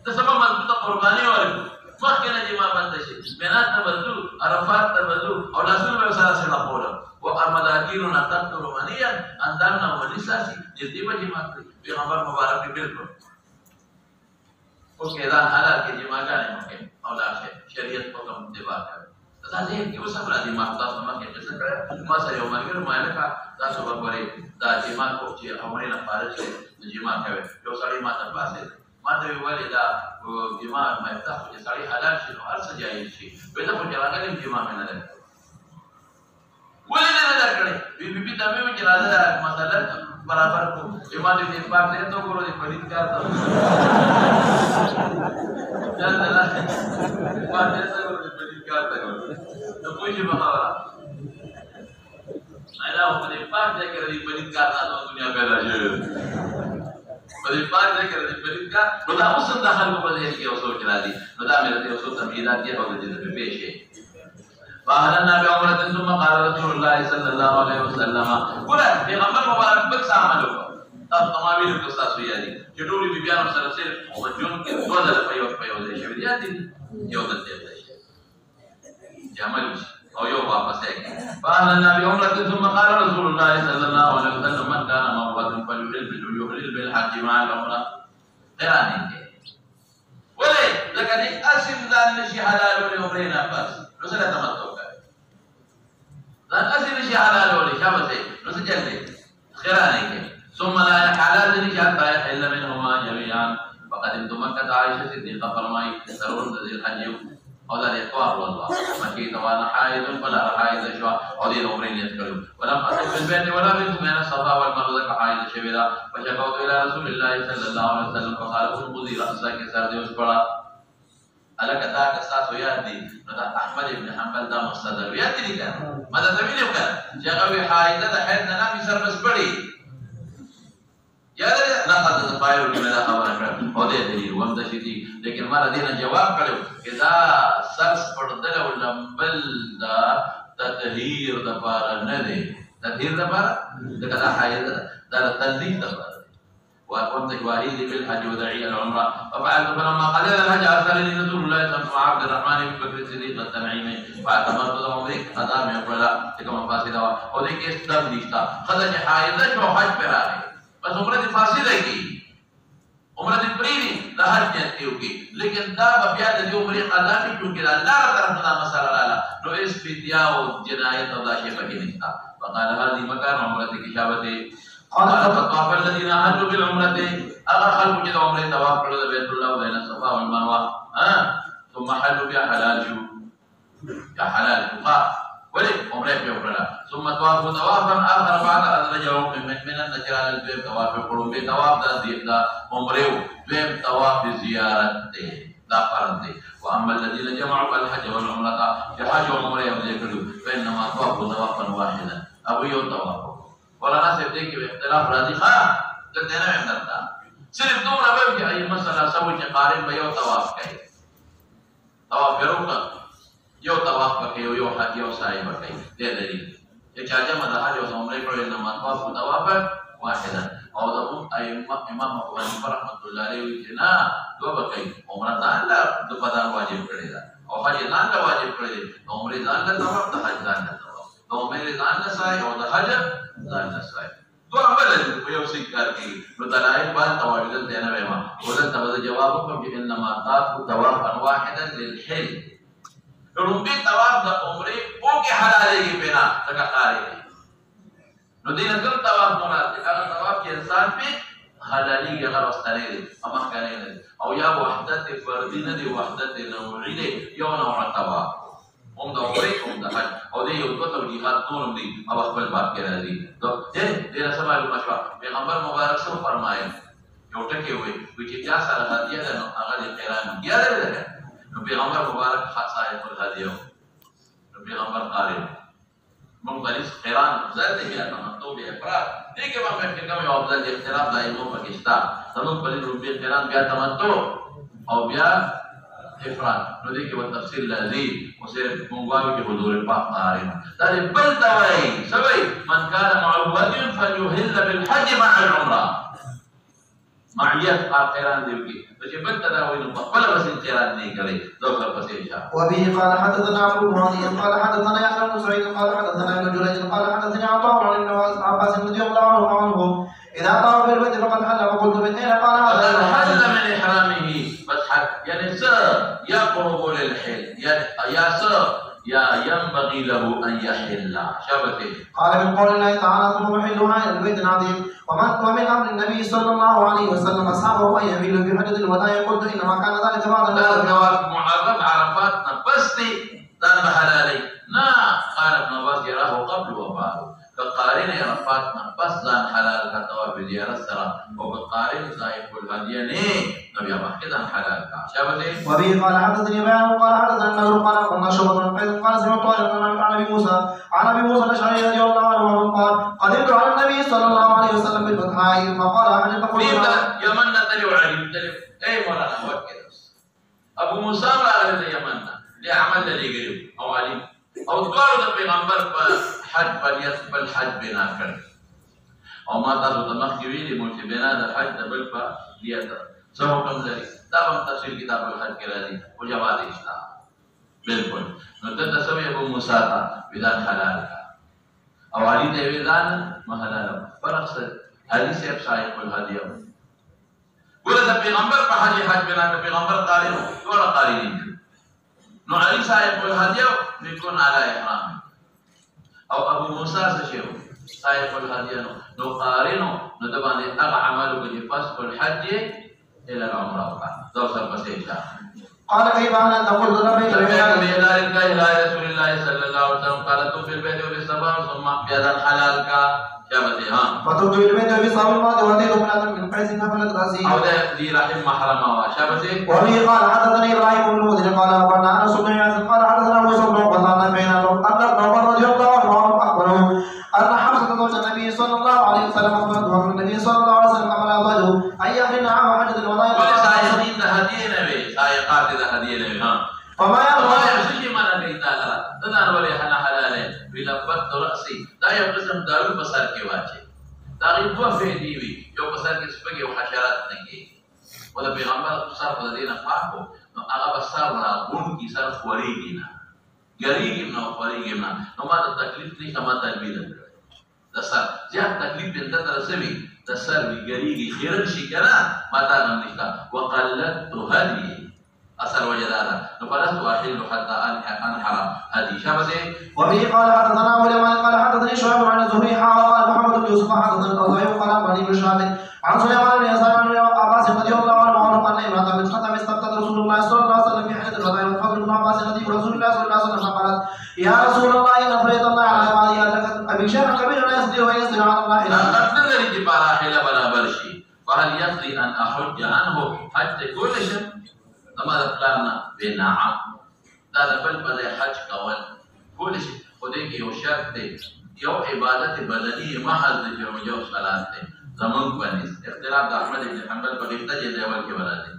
د سبا مضبوطه قرباني ورکړو مخکې نه جمع بند شي منا ته بدلو عرفات ته بدلو او لاسونه به سره سره پوره ومذاكيرنا تبطل منيا اندامنا ولساسي جدي به جمع کړی پیغمبر مبارک دی بالکل اوس کې دا حلال کې جمع غانې مکه او لاشه شریعت په کوم دی باندې دا دې کې اوس هم را دي ما تاسو ما کې څه کړه ما سره یو مرګ ما نه کا تاسو وګورئ دا جمع کو چې عمره نه فارغ شي جمع کوي یو سړی ما ته پاسه ما ته ویل دا جمع ما ته چې سړی حلال شي نو هر څه جایز شي به ته په جواب جمع نه لري ولې نه درکړې بي ته مې چې راځه مثلا برابر کو جمع دې پاک دې ته ګورو دې پدې کار ته ځل نه ما دې ته ګورو دې پدې کار ته نو کوئی چې بخاورا نه راو دې پاک دې کړې دې پدې کار نه دنیا پیدا شوه پدې پاک دې کړې دې پدې کار نو دا اوس هم داخل کو پدې کې اوسو کې راځي نو دا مې ته اوسو تمهیدات کې او دې په پېښه فاهلنا بعمرة ثم قال رسول الله صلى الله عليه وسلم قرآن پیغمبر مبارک بل څه عمل وکړ تاسو تمامي له تاسو یادي چې ټول بیبيانو سره سره او جون کې دوه ځله په یو ځای شوی دی یو د دې ځای عمل او یو واپس یې فاهلنا بعمرة ثم قال رسول الله صلى الله عليه وسلم من كان موعدا فليحلل بالحج مع العمرة قرانه ولې ځکه دې اصل ځان نشي حلال ولې عمره نه بس نو سره تمتع ځان اصل شي حلال ولې شابه نو څه چلته خیرانه کې ثم لا حلال دي حتى يحل منهما جميعا فقد انتم مكة عائشة صديقة فرمائي ضرور ذي الحج او دا دې طواف وضوه مکې ته وانا حائض فلا حائض شوه او دې د عمرې نیت کړو ولم أطف بالبيت ولا بنت بين الصفا والمروة كحائض شوې ده فشكوت إلى رسول الله صلى الله عليه وسلم فقال انقضي رأسك سر دې اوس پړه الکه دا که ستاسو یاد دي نو دا احمد ابن حنبل دا مستدل یاد دي کنه ما دا ویلو کنه چې هغه وی حائض د حیض نه نامي سر بس پړي یاد لري نه قد تفایل کې دا خبره کړه او دې دلیل وم د شي لیکن ما دې نه جواب کړو چې دا سر پړدل او لمبل دا تطهیر د پاره نه دی تطهیر د پاره دا حائض دا تنظیف د پاره وقمت جواريدي بالحج ودعي العمره ففعلت فلما قلل الحج ارسلني رسول الله صلى الله عليه وسلم عبد الرحمن بن بكر الصديق التنعيمي فاعتمرت عمري قضاء من قبل كما فاسده او دې کې ستم نشتا خدای حائض او حج پر راغی بس عمره دې فاسده کی عمره دې پریری د حج نیت کیږي لیکن دا بیا د عمره قضا کې کیونکہ الله تعالی طرف مسئله لاله نو اس فدیه او جنایت او دا شی پکې نشتا فقال هذه مكان عمره کی شابته قال فطاف الذين حجوا بالعمره اغا خلق جد عمره طواف کړل بیت الله بین الصفا والمروه ثم حلوا بها حلال شو يا حلال ولي عمره په وکړه ثم طوافوا طوافا اخر بعد ان رجعوا من النجران البيت طواف کړو به طواف دا عمره دویم طواف زیارت دا فرض دی واما الذين جمعوا الحج والعمره فحج وعمره يذكروا فانما طافوا طوافا واحدا ابو يوم طواف مولانا صاحب دې کې اختلاف راځي ها ته نه ویم درته صرف دومره به چې ای مسله سوي چې قارن به یو طواف کوي طواف وکړو یو طواف کوي یو حج یو سعی کوي دې دلیل چې چا جمع د حج او عمره کړو نه طواف او طواف واحدا او د امام ابو حنیفه رحمۃ اللہ علیہ چې نه دوه کوي عمره ځان له د بدن واجب کړی دا او حج ځان له واجب کړی دی عمره ځان له طواف د حج ځان له طواف د عمره ځان له سعی او د حج ځان له سعی دوه عمل دي په یو څه کار کوي نو دلایل باندې توابل ته نه وایم ولته تبد جواب کوم چې انما طاف طوافا واحدا للحل رومبي طواف د عمره او کې حلالېږي بنا څنګه کاری نو دینه کوم طواف مراد دی هغه طواف چې انسان په حلالېږي هغه واستلې دي اما کنه او یا وحدت فردی نه دی وحدت نوعی دی یو نوع طواف هم د عمره هم د حج او دې یو څه توجیهات نورم دي او خپل باب کې راځي دې سره معلومه شوه پیغمبر مبارک سره فرمایي یو ټکی وي چې چا سره هدیه ده نو هغه دې قران بیا ده نو پیغمبر مبارک صاحب الهدیه نو پیغمبر قال مختلف قران زاد بیا تمتو به افراد دې کې باندې کوم یو افضل اختلاف دایمو پاکستان تمام په دې قران بیا تمتو او بیا افراد نو دې کې په تفصیل لازم او صرف مونږ کې حضور پاک قارن دا بل توای سوي من كان معبد فليهل بالحج مع العمره معیت قران دی کې چې بل تداوی نو خپل بس انتراد نه کوي دوه پسې اشاره وبه قال حدثنا ابو محمد قال حدثنا يحيى بن سعيد قال حدثنا ابن جريج قال حدثني عطاء عن ابن عباس رضي الله عنهم اذا طاف بالبيت فقد حل وقلت من اين قال هذا حل من احرامه فتح يعني يقرب للحل يا ينبغي له ان يحل شبته قال من قول الله تعالى ثم محلها الى البيت العظيم ومن امر النبي صلى الله عليه وسلم اصحابه ان يميلوا في حجه الوداع قلت انما كان ذلك بعد معرض عرفات نبستي ذنب حلالي نا قال ابن عباس يراه قبل وبعد فقارن عرفات نبس ذن حلال كتواب زيارة سرا وقارن صاحب الهدية نبي الله كذا حلال شابته وبه قال حدثني بيان قال حدثنا النذر قال قلنا شعبة بن قيس قال سمعت طارق عن ابي موسى الاشعري رضي الله عنه قال قدمت على النبي صلى الله عليه وسلم بالبطحاء فقال حجة قلت يمن تلو علي اي مولانا وكذا ابو موسى على اليمن لعمل لي او علي او دوار د پیغمبر په حج فلیت بل حج بنا کړ او ما تاسو ته مخکې ویلي مو چې بنا د حج د بل په نیت څه حکم لري دا په تفصیل کتاب الحج کې راځي او جواز شته بالکل نو دلته سوي ابو موسی ته بدان حلال او علي ته ویلان ما حلال فرق څه حدیث اب صاحب الهدیه ګوره د پیغمبر په حج بنا کړ پیغمبر قارین ټول قارین نو علي صاحب الهدیه بيكون على احرام او ابو موسى سشيو صاحب الهدية نو قارنو نو دباني اغا عملو كجي فسق الحج الى العمره دو سر بسيشا قال كيف أنا تقول لبيك إلى رسول الله صلى الله عليه وسلم قال تو في البيت وبالصباح ثم بهذا الحلال کا کیا بتے ہاں فتوب البيت وبالصباح الماضي وأتيت من حيث نفلت رأسي أو ذي رحم محرم وشابته. وبه قال حدثني إبراهيم بن المنذر قال أخبرنا أنس بن ياسر قال حدثنا موسى بن عقبة بين أن عمر رضي الله عنه أخبره أن حفصة زوج النبي صلى الله عليه وسلم أخبرته أن النبي صلى الله عليه وسلم أمر أزواجه أن يحرن عام حجة الوداع. ولسائقين هدية نبي سائقات هدية نبي ها. فما يرضى يمشي من الإنسان تدان ولي حنا حلاله بلبت رأسي لا يقسم دارو بصر کے واجه داغي دو فیدی وی جو بصر کے سپگی و حشرات نگی ولا پیغمبر صار په دینه پاکو نو هغه بصر را غون کی سر خوریږي نه ګریږي نو خوریږي نه نو ما ته تکلیف نه کما تدبیر د سر زیات تکلیف دې ته رسوي د سر وی ګریږي خیرن شي کنه ما ته نه نشتا وقلت هدي أثر وجدانا نفلست وأحل حتى أنحر هدي شابسي. وبه قال حدثنا ولما قال حدثني شعيب عن الزهري وقال محمد بن يوسف حدثنا الأوزاعي قال عن ابن شهاب عن سليمان بن يسار عن عباس رضي الله عنه أن امرأة من ختم استفتت رسول الله صلى الله عليه وسلم في حجة الوداع وفضل بن عباس رضي رسول الله صلى الله عليه وسلم قالت يا رسول الله إن فريض الله على عبادي أنك أبي شيخ كبير لا يستطيع أن يصدر على الله إلا قد نظر جبال حيل بلا برشي فهل يقضي أن أحج عنه حتى كل شيء زما د پلان بنعم دا د بل په حج کول کول شي خو دې کې یو شرط دی یو عبادت بدني محض دی او یو صلات دی زمون باندې اختلاف د احمد بن حنبل په غیبت دی اول کې ولادي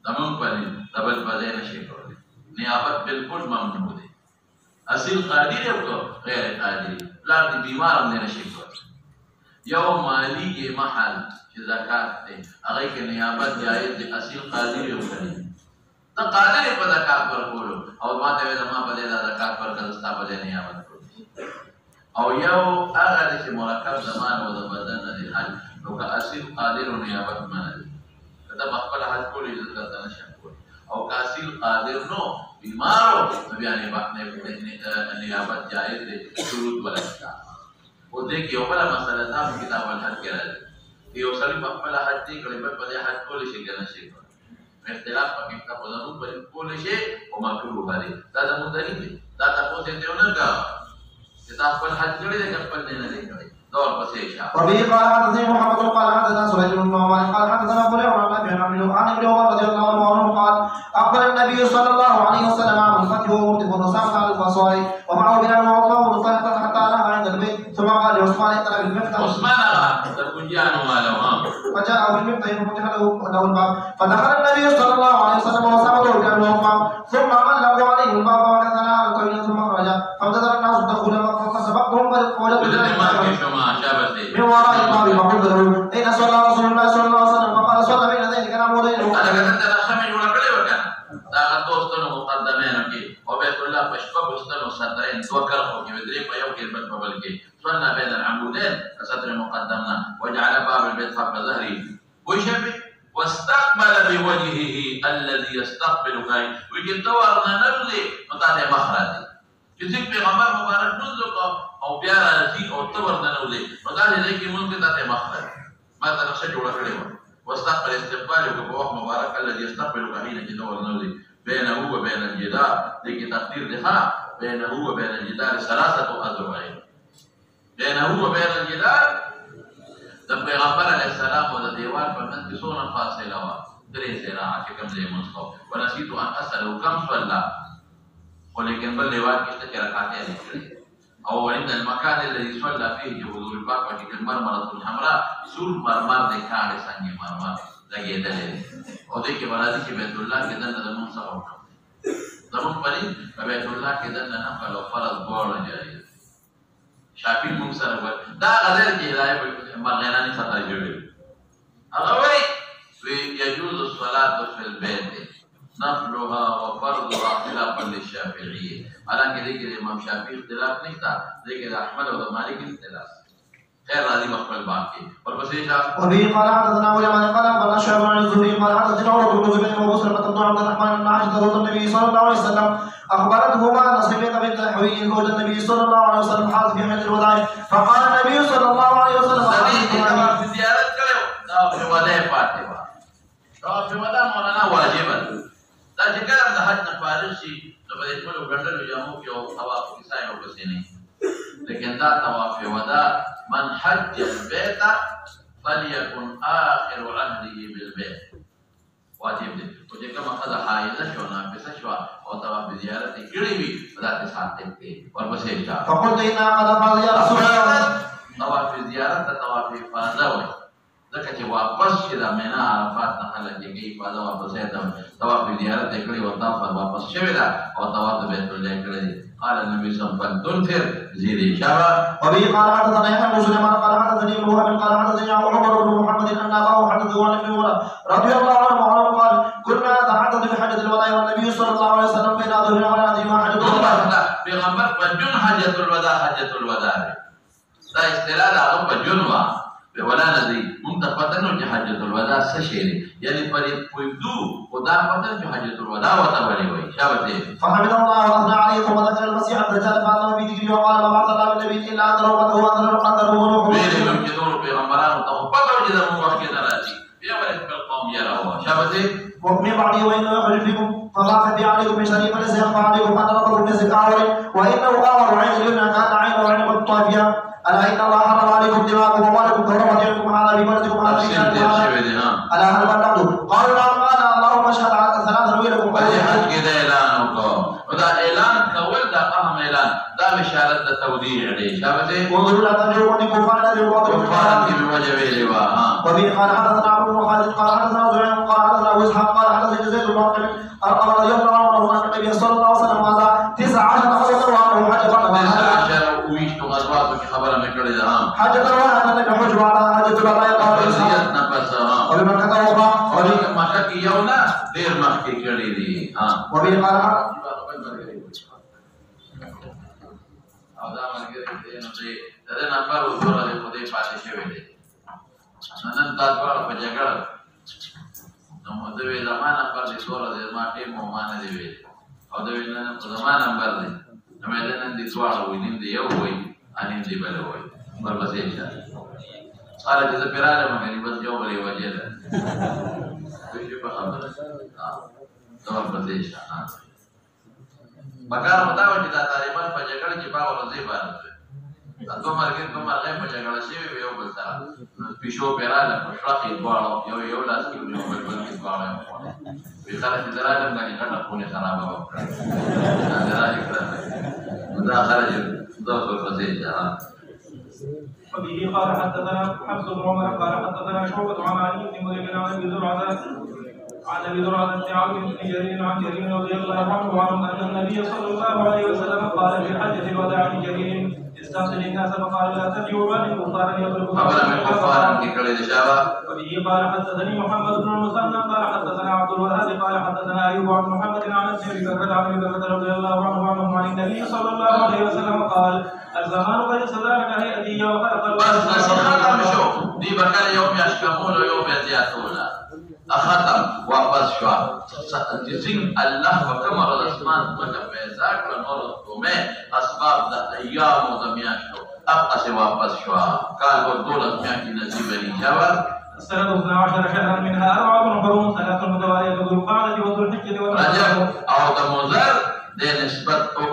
زمون باندې دبل په نشي کولای نیابت بالکل ممنوع دی اصل قادر او غیر قادر پلان دی بیمار هم نشي کولای یو مالی محل چې زکات دی هغه کې نیابت جایز دی اصل قادر یو کوي ته قادر په زکات ورکولو او ما ته زما په دې زکات ورکړل ستا په دې نیابت او یو هغه چې مرکب زمان او د بدن دی حج نو که اصل قادر او نیابت منل دا خپل حج کول عزت ته نشم کول او که اصل قادر نو بیمارو بیا نیابت جایز دی شروط ولکا او دې کې یو بل مسله دا کتاب الحدیث کې راځي یو سړی په خپل حج دی کړي په دې حج کول شي کنه شي اختلاف په کتاب ولرو پر کول شي او مکروه دی دا د مدري دی دا تاسو ته دیونه کا چې تاسو خپل حج کړی دی خپل نه دی کړی دور پسې شه وبه قال حدثني محمد قال حدثنا سليمان بن معاويه قال حدثنا ابو هريره عن ابي عمرو رضي الله عنه قال اخبر النبي صلى الله عليه وسلم عن الفتح ومرتب الرسام على الفصائل ومعه بلال ووقفه مصطلحا حتى نهى عند البيت ثم قال لعثمان اقرا بالمفتاح عثمان تكونجان ماله فجاء بالمفتاح ففتح له الباب فدخل النبي صلى الله عليه وسلم وصابه بلال ووقفه ثم غلق عليه الباب وكذا الطويل ثم خرج فابتدر الناس الدخول فسبقهم فوجدوا من وراء الباب فقلت له اين صلى رسول الله صلى الله عليه وسلم فقال صلى بين ذلك انا مولين انا كنت خمن ولا كلي وكان دا دوستانو مقدمين کې او بیت الله پشپا دوستانو صدرين توکل او کې ودري په یو کې بل په بل کې صلى بين العمودين صدر مقدمنا وجعل باب البيت فوق ظهري وشبه واستقبل بوجهه الذي يستقبل كاي وجد دورنا نرلي متاده مخرج چې پیغمبر مبارک نزل او بیا راځي او تور نه نولې نو دا دې کې مونږ ته مخرج ما ته نقشه جوړه کړې و واستقبل استقبال او په وخت مبارک الذي يستقبل كاين چې تور نه نولې بينه وبين الجدار دې کې تقدیر ده ها بينه وبين الجدار ثلاثه اذرع بينه وبين الجدار د پیغمبر علیه السلام او د دیوال په منځ کې څونه فاصله و درې زراعه چې کوم ځای مونږ ونسيت ان اساله كم صلى ولكن بل دیوال کې څه رکعتين دي او عند المكان الذي صلى فيه حضور الباب وكي المرمرة الحمراء سور مرمر دي کاڑے سنگی مرمر لگے دلے او دے کے برادی کے بیت اللہ کے دن دمون سر ہوتا دمون پری بیت اللہ کے دن نفل و فرض بوڑا جائے شاپی مکسر ہوئے دا غزر کی ہدایت مرغینانی خطر جوڑے اغوی يجوز الصلاة في البيت نفلها وفرضها خلافا للشافعية حالانکہ دیکھیں امام شافعی اختلاف نہیں تھا لیکن احمد و مالک اختلاف خیر راضی مقبل باقی اور بس یہ شاہ وبه قال حدثنا ولما قال قال شعب عن الزهري قال حدثنا عمر بن زبير وابو سلمة بن عبد الرحمن بن عائشة زوج النبي صلى الله عليه وسلم اخبرتهما نصيبة بنت حوي زوج النبي صلى الله عليه وسلم حاضر في حجة الوداع فقال النبي صلى الله عليه وسلم في زيارت کرو دا في وداع فاطمہ دا في وداع مولانا واجب دا چې کله د حج نه فارغ شي نو په دې ټولو ګڼلو جامو کې یو طواف کیسه یې ورپسې نه لیکن دا طواف وداع من حج البيت فليكن آخر عهده بالبيت واجب دی او چې کومه ښځه حایضه شوه ناپسه شوه او طواف زیارت یې کړی وي په داسې ساعت کې ورپسې چا فقلت إنها قد أفاض يا رسول الله. طواف زیارت ته طواف افاضه وایي ځکه چې واپس چې د مینا عرفات نه خلک یې کوي افاضه واپس یې طواف زیارت یې کړی او طواف واپس شوی ده او طواف بیت الله یې کړی دی قال النبي صلى الله عليه وسلم فلتنفر زيد إشارة. وبه قال حدثنا يحيى بن سليمان قال حدثني ابن وهب قال حدثني عمر بن محمد أن أباه حدثه عن ابن عمر رضي الله عنه قال كنا نتحدث بحجة الوداع والنبي صلى الله عليه وسلم بين أظهرنا ولا أدري حجة الوداع. پیغمبر پجن حجة الوداع حجة الوداع دا اصطلاح د هغه پجن وا ولا ندی مونږ ته پته نو چې حجة الوداع څه شی دی یعنی پرې پویدو خدا پته چې حجة الوداع وته ولې وایي شابه فحمد الله واثنى عليه ثم ذكر المسيح الدجال فاتم في ذكره وقال ما بعث الله من نبي الا انذر امته وانذر وروح ویلې چې نور پیغمبرانو ته پته و چې د موږ وخت نه راځي بیا ولې خپل قوم یې راوړه شابه ومن بعده وإنه يخرج فيكم فما خفي عليكم من شريف فليس يخفى عليكم أن ربكم يزك أعور وإنه أعور عين اليمنى كان عين وعين الطافية ألا إن الله حرم عليكم دماءكم وأموالكم كحرمة يومكم هذا في بلدكم هذا في شهركم ألا هل بلغت قالوا نعم قال اللهم اشهد على ثلاثة ويلكم حج كده إعلان وكم وده إعلان كول ده أهم إعلان ده بشارة التوديع عليه شابته وانظروا لا ترجعوا من كفار كفارا بوجه اللواء وبه قال حدثنا عمرو بن خالد قال حدثنا زهير قال حدثنا أبو إسحاق قال حدثنا زيد بن عقيل رضي الله عنه أن النبي صلى الله عليه وسلم هذا 19 غزوة وأنه حج بعد 19 ويشت غزوات کی خبر میں کڑے ہاں حج الوداع النبي حج بعد حجة الوداع قال وصیت نفس وبمكة أخرى اور مکہ کی یونا دیر مخ کی کڑی دی ہاں وبه قال دا مرګ دې نو دې دا نمبر وګوره دې په دې پاتې شوی دی نن تاسو په جګړه نو دوی زمانہ پر دې ټول دې ماټې مو مان دی وی او دوی نن په زمانہ نمبر دی نو دې نن دې ټول وینم دی یو وای انیم دی بل وای ورپسې شه سره چې پیراله مګنی بس یو بلې وجه ده دوی په خبره دا ورپسې شه مګر ودا چې دا طالبان په جګړه کې باور نه باندې اته مرګ په مرګ په جګړه شي یو بل سره پیشو پیراله په شاخې دواړو یو لاس کې یو بل کې دواړو په خاله چې دراله باندې کټه پونه خراب وکړه دا راځي دا خرج دا په فزې ځه وبه قال حدثنا حفظ بن عمر قال حدثنا شعبة عن علي بن مريم عن ابي زرعة عن ابي زرعة بن عمرو بن جرير عن جرير رضي الله عنه ان النبي صلى الله عليه وسلم قال في حجة الوداع لجرير استغفر الناس فقال لا ترجعوا بل كفارا يضربون وبه قال حدثني محمد بن المثنى قال حدثنا عبد الوهاب قال حدثنا ايوب عن محمد عن ابي بكر عن ابي بكر رضي الله عنه عن النبي صلى الله عليه وسلم قال الزمان قد استدار كهيئته وخلق بس ختم شو دي بكر يوم يشكمون ويوم يزياتون اختم واپس شوا جسم الله وكما الاسمان مکه پیدا کړ نور کومه اسباب د ایام او د میاشتو ابقى سے واپس شوا قال ودولت میاشتي نصیب لي جوا السنة 12 شهرا منها 4 حرم 3 متوالية ذو القعدة وذو الحجة رجب او د مضر د نسبت او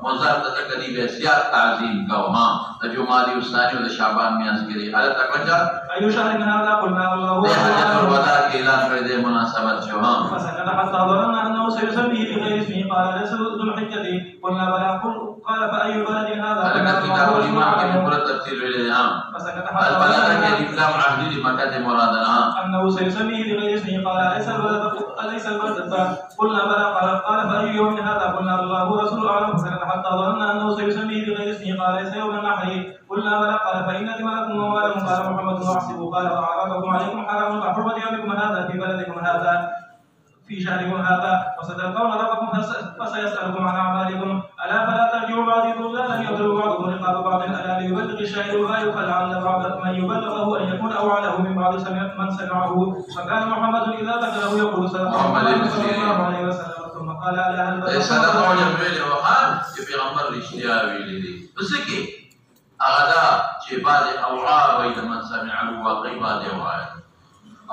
مضر د تقریبا زیات تعظیم کو ها د جمادی الثانی او د شعبان میاس کې دی ال تکجا ايو شهر من هذا قلنا الله حجۃ الوداع کې اعلان کړی دی مناسبت شو ها فسكت حتى ظننا انه سيسميه بغير اسمه قال ليس ذو الحجة قلنا بلى قال فاي بلد هذا لقد كتاب الإمام في مفرد تفسير الإمام فسكت حتى البلد الإسلام عهد لمكة مرادنا انه سيسميه بغير اسمه قال ليس البلد قلنا بلى قال فاي يوم هذا قلنا الله ورسوله اعلم فسكت حتى ظننا انه سيسميه بغير اسمه قال ليس يوم النحر قلنا بلى قال فان دماءكم واموالكم قال محمد واحسبوا قال واعراضكم عليكم حرام كحرمة يومكم هذا في بلدكم هذا في شهركم هذا وستلقون ربكم فسيسألكم عن أعمالكم ألا فلا ترجعوا بعضي ضلالا يضرب بعضكم رقاب بعض ألا ليبلغ الشاهد الغائب فلعل بعض من يبلغه أن يكون أوعده من بعض من سمعه فكان محمد إذا ذكره يقول صلى الله عليه وسلم ثم قال ألا هل بلغ صدق وجبه وقال پیغمبر رشتیا ویلی دی پس کی اغدا چې بعد اوعا وید من سمعه واقعی بعد اوعا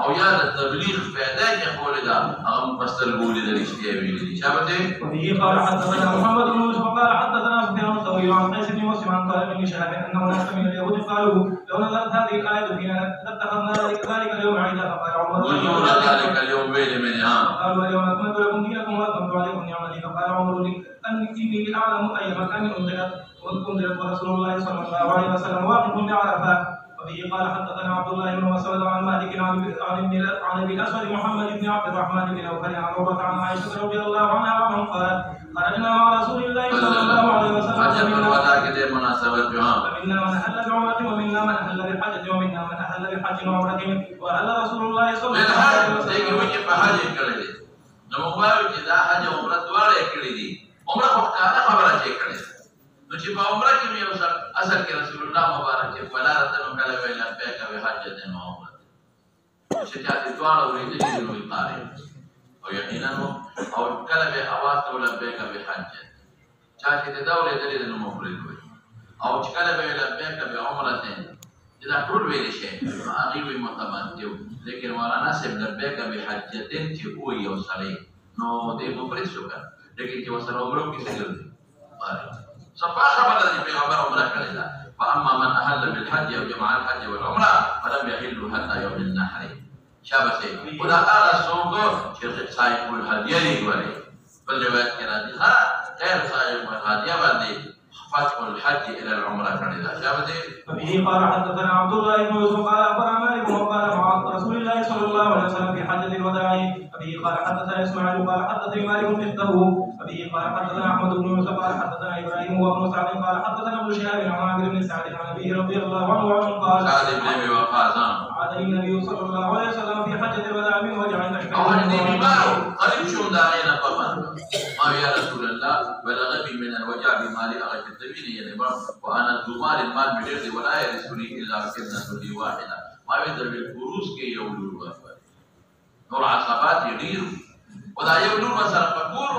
او یا د تبلیغ پیدا کې قول دا هغه مستر ګولې د رښتیا ویلي چا به وفيه قال حدثنا محمد بن يوسف قال حدثنا سفيان الثوري عن قيس بن مسلم قال ابن شهاب انه ناس من اليهود قالوا لو نزلت هذه الايه فينا لاتخذنا ذلك اليوم عيدا فقال عمر وجود ذلك اليوم بين منها قالوا اليوم اكملت لكم دينكم واتممت عليكم نعمتي فقال عمر اني لاعلم اي مكان انزلت ورسول الله صلى الله عليه وسلم واقف بعرفه. وفيه قال حدثنا عبد الله بن مسعود عن مالك عن ابي الاسود محمد بن عبد الرحمن بن اوفل عن عروه عن عائشه رضي الله عنها وعنهم قالت خرجنا مع رسول الله صلى الله عليه وسلم فمنا من اهل بعمره ومنا من اهل بالحج ومنا من اهل بالحج وعمره واهل رسول الله صلى الله عليه وسلم نو چې په عمره کې مې اوس اصل کې رسول الله مبارک چې بلارته کله ویل لبیک بحجۃ و عمره چې تاسو دواړه ورېدلې نو یې او یقینا او کله به اواز ته لبیک بحجۃ چا چې دا ورېدلې نو مفرد وي او چې کله به لبیک بعمره چې دا ټول ویل شي هغه وي متمدیو لیکن مولانا صاحب لبیک بحجۃ چې او یو سړی نو دې مفرد شو لیکن چې وسره عمره کې څه ګرځي صفا خبر دي پیغمبر عمره کړی دا فاما من اهل بالحج او جمع الحج والعمره فلم يحل حتى يوم النحر شابه ودا هغه څوک چې صاحب الهدیه دی ګوري بل روایت کې راځي ها غیر صاحب الهدیه باندې فتح الحج الى العمره کړی دا شابه فبه قال حدثنا عبد الله بن يوسف قال اخبرنا مالك وقال مع رسول الله صلى الله عليه وسلم في حجه الوداع. فبه قال حدثنا اسماعيل قال حدثني مالك مثله. فبه قال حدثنا احمد بن يوسف قال حدثنا ابراهيم وابن سعد قال حدثنا ابن شهاب عن عامر بن سعد عن ابيه رضي الله عنه قال سعد بن ابي وقاص عاد النبي صلى الله عليه وسلم في حجه الوداع من وجع او دې بیمار قریب شو دا نه پمن ما يا رسول الله بلغ بي من الوجع بمالي اغتبيني يعني وانا زمار المال بدر ولا يرسلني الا كلمه لي واحده ما يقدر بالفروس كي يولوا نور عصبات يغير ودا يولوا مثلا فكور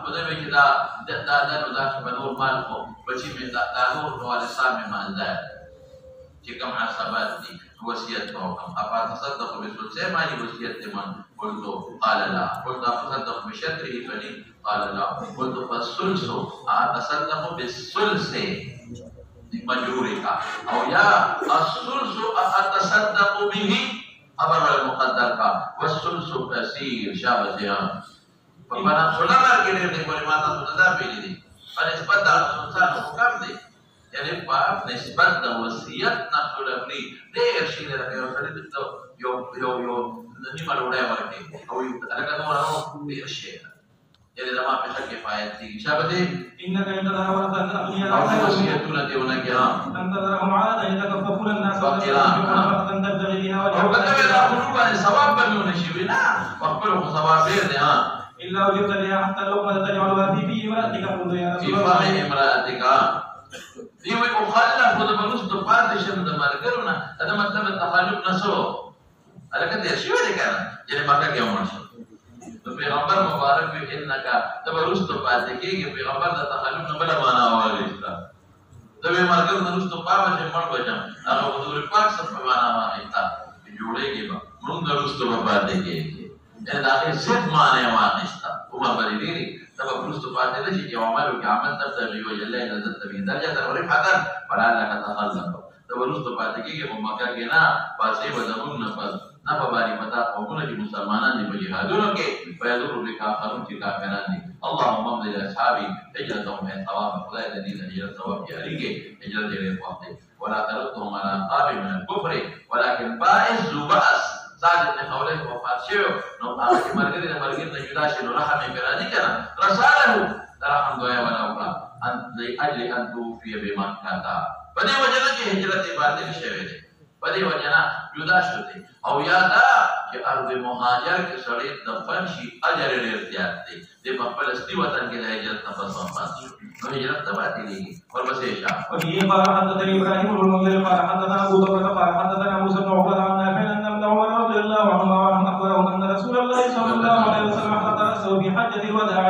ودا بكذا دا نور مال خو بچي من دا نور نو على سامي مال ده چې کوم عصبات دي وصیت کوم اپا تصدق بثلث مالي وصیت من قلت قال لا قلت اتصدق بشطره فلي قال لا قلت فالثلث اتصدق بالثلث مجرورك او يا الثلث اتصدق به امر المقدر کا والثلث كثير شابه فمن سنن کې دې په ماته متدا پیلې دي په نسبت د انسان حکم دي یعنی په نسبت د وصیت نه خلفني ډېر شي نه راځي او سره یو نیمه وړه ورته او یو هغه نو ډېر شي یعنی زما په حق کفایت دي شابه انك يتدرى ورثه اغنياء او وصیتونه دی ونه کې انت تراهم عاده يتكففون الناس وقرا تبتغي بها او کله دا خلوبه ثواب به نه شي وینا خپل ثواب ډېر دی ها الا وجدت لها حتى لقمه تجعلها في امراتك قل يا رسول الله في امراتك دی وی مخالف خود بنوس د پاتې شم د مرګرونه دا مطلب تخالف نسو الکه دې شی ودی کنه چې مکه کې عمر شو د پیغمبر مبارک وی انک تبرست پاتې کېږي پیغمبر د تخالف نه بل معنا واغېستا د مرګر نوست پاوه چې مړ بچم هغه حضور پاک سره معنا واغېستا جوړېږي موږ نوست پاتې کېږي دا هغه څه معنا واغېستا عمر بریری تبا پرستو پاتې ده چې عملو کې عمل تبتغي وجه الله عزت به درجه تغریب حقا فلعلك تخلف د پرستو پاتې کېږي په مکه کې نه پاسې ودمون نه پس نه په باندې پتا قومونه چې مسلمانان دي په جهادونو کې فیضر بکافرون چې کافران دي اللهم امضي لاصحابي هجرتهم من ثواب خدای د دې هجرت ثواب یې کې هجرت یې وخت ولا تردهم على قاب من الكفر ولكن باعث ذو باس صاحب ابن خولې وفات شو نو هغه چې مرګري د مرګري نه جدا شي نو رحم یې برادي کنه رساله رحم دعا ولا وکړه ان لاجل ان توفي بمكه په دې وجه چې هجرت باطل شوه دي په دې وجه نه جدا شو دي او یادا چې ارض مهاجر کې سړی د فنشي اجر ډېر زیات دی د خپل استی وطن کې د هجرت نه پس وفات شو نو هجرت ته باطلېږي ورپسې شاه وفي قال حدثني ابراهيم بن المنذر قال حدثنا ابو بكر قال حدثنا موسى بن عقبه عن نافع ان ابن عمر رضي الله عنهما اخبره ان رسول الله صلى الله عليه وسلم حلق راسه في حجه الوداع.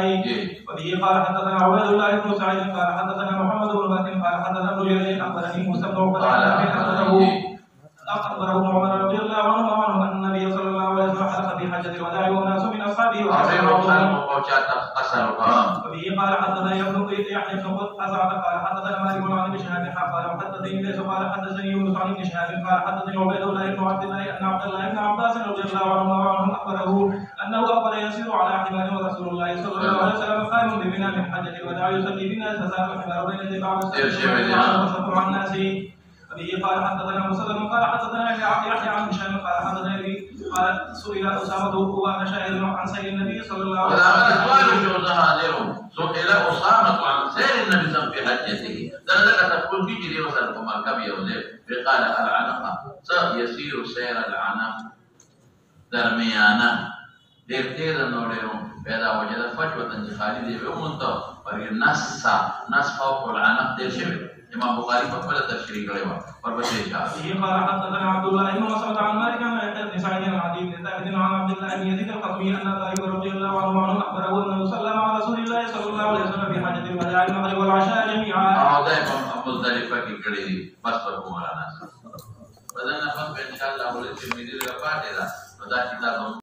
وفي قال حدثنا عبيد الله بن سعيد قال حدثنا محمد بن مسلم قال حدثنا ابن جرير اخبرني موسى بن عقبه عن نافع اخبره عمر رضي الله عنه ان النبي صلى الله الوداع وناس من اصحابه وبه قال حدثنا يحيى بن قزعة قال حدثنا مالك عن ابن شهاب قال حدثني ليس قال حدثني يونس عن ابن شهاب قال حدثني عبيد الله بن عبد الله ان عبد الله بن عباس رضي الله عنه اخبره انه اقبل يسير على حمار ورسول الله صلى الله عليه وسلم قائم بمنى من حجة الوداع يصلي بالناس فسار الحمار بين يدي بعض وشطر عن الناس. به قال حدثنا مسلم قال حدثنا يحيى عن هشام قال حدثنا ابي قال سئل اسامه وكان شاهدا عن سير النبي صلى الله عليه وسلم. سئل اسامه عن سير النبي صلى الله عليه وسلم في حجته ذلك تقول في جري وسلم مركب يوزف فقال العنق يسير سير العنق درمیانه دیر تیز نوڑیروں پیدا وجد فجوة خالی دی بے امونتا اور یہ نس فوق العنق دیر شوی امام بخاری فقبل تشریح کرے ہوا اور بسے شاہ قال حدثنا عبد الله بن مسعود عن مالك عن يحيى بن سعيد عن عدي بن ثابت عن عبد الله بن يزيد الخطمي ان ابي رضي الله عنه اخبره انه سلم على رسول الله صلى الله عليه وسلم في حاجة الوداع المغرب والعشاء جميعا. امام مزدلفہ کی کڑی دی بس پر مولانا بدن نفس ان شاء الله ولد ترمذی کا پاٹے دا خدا کی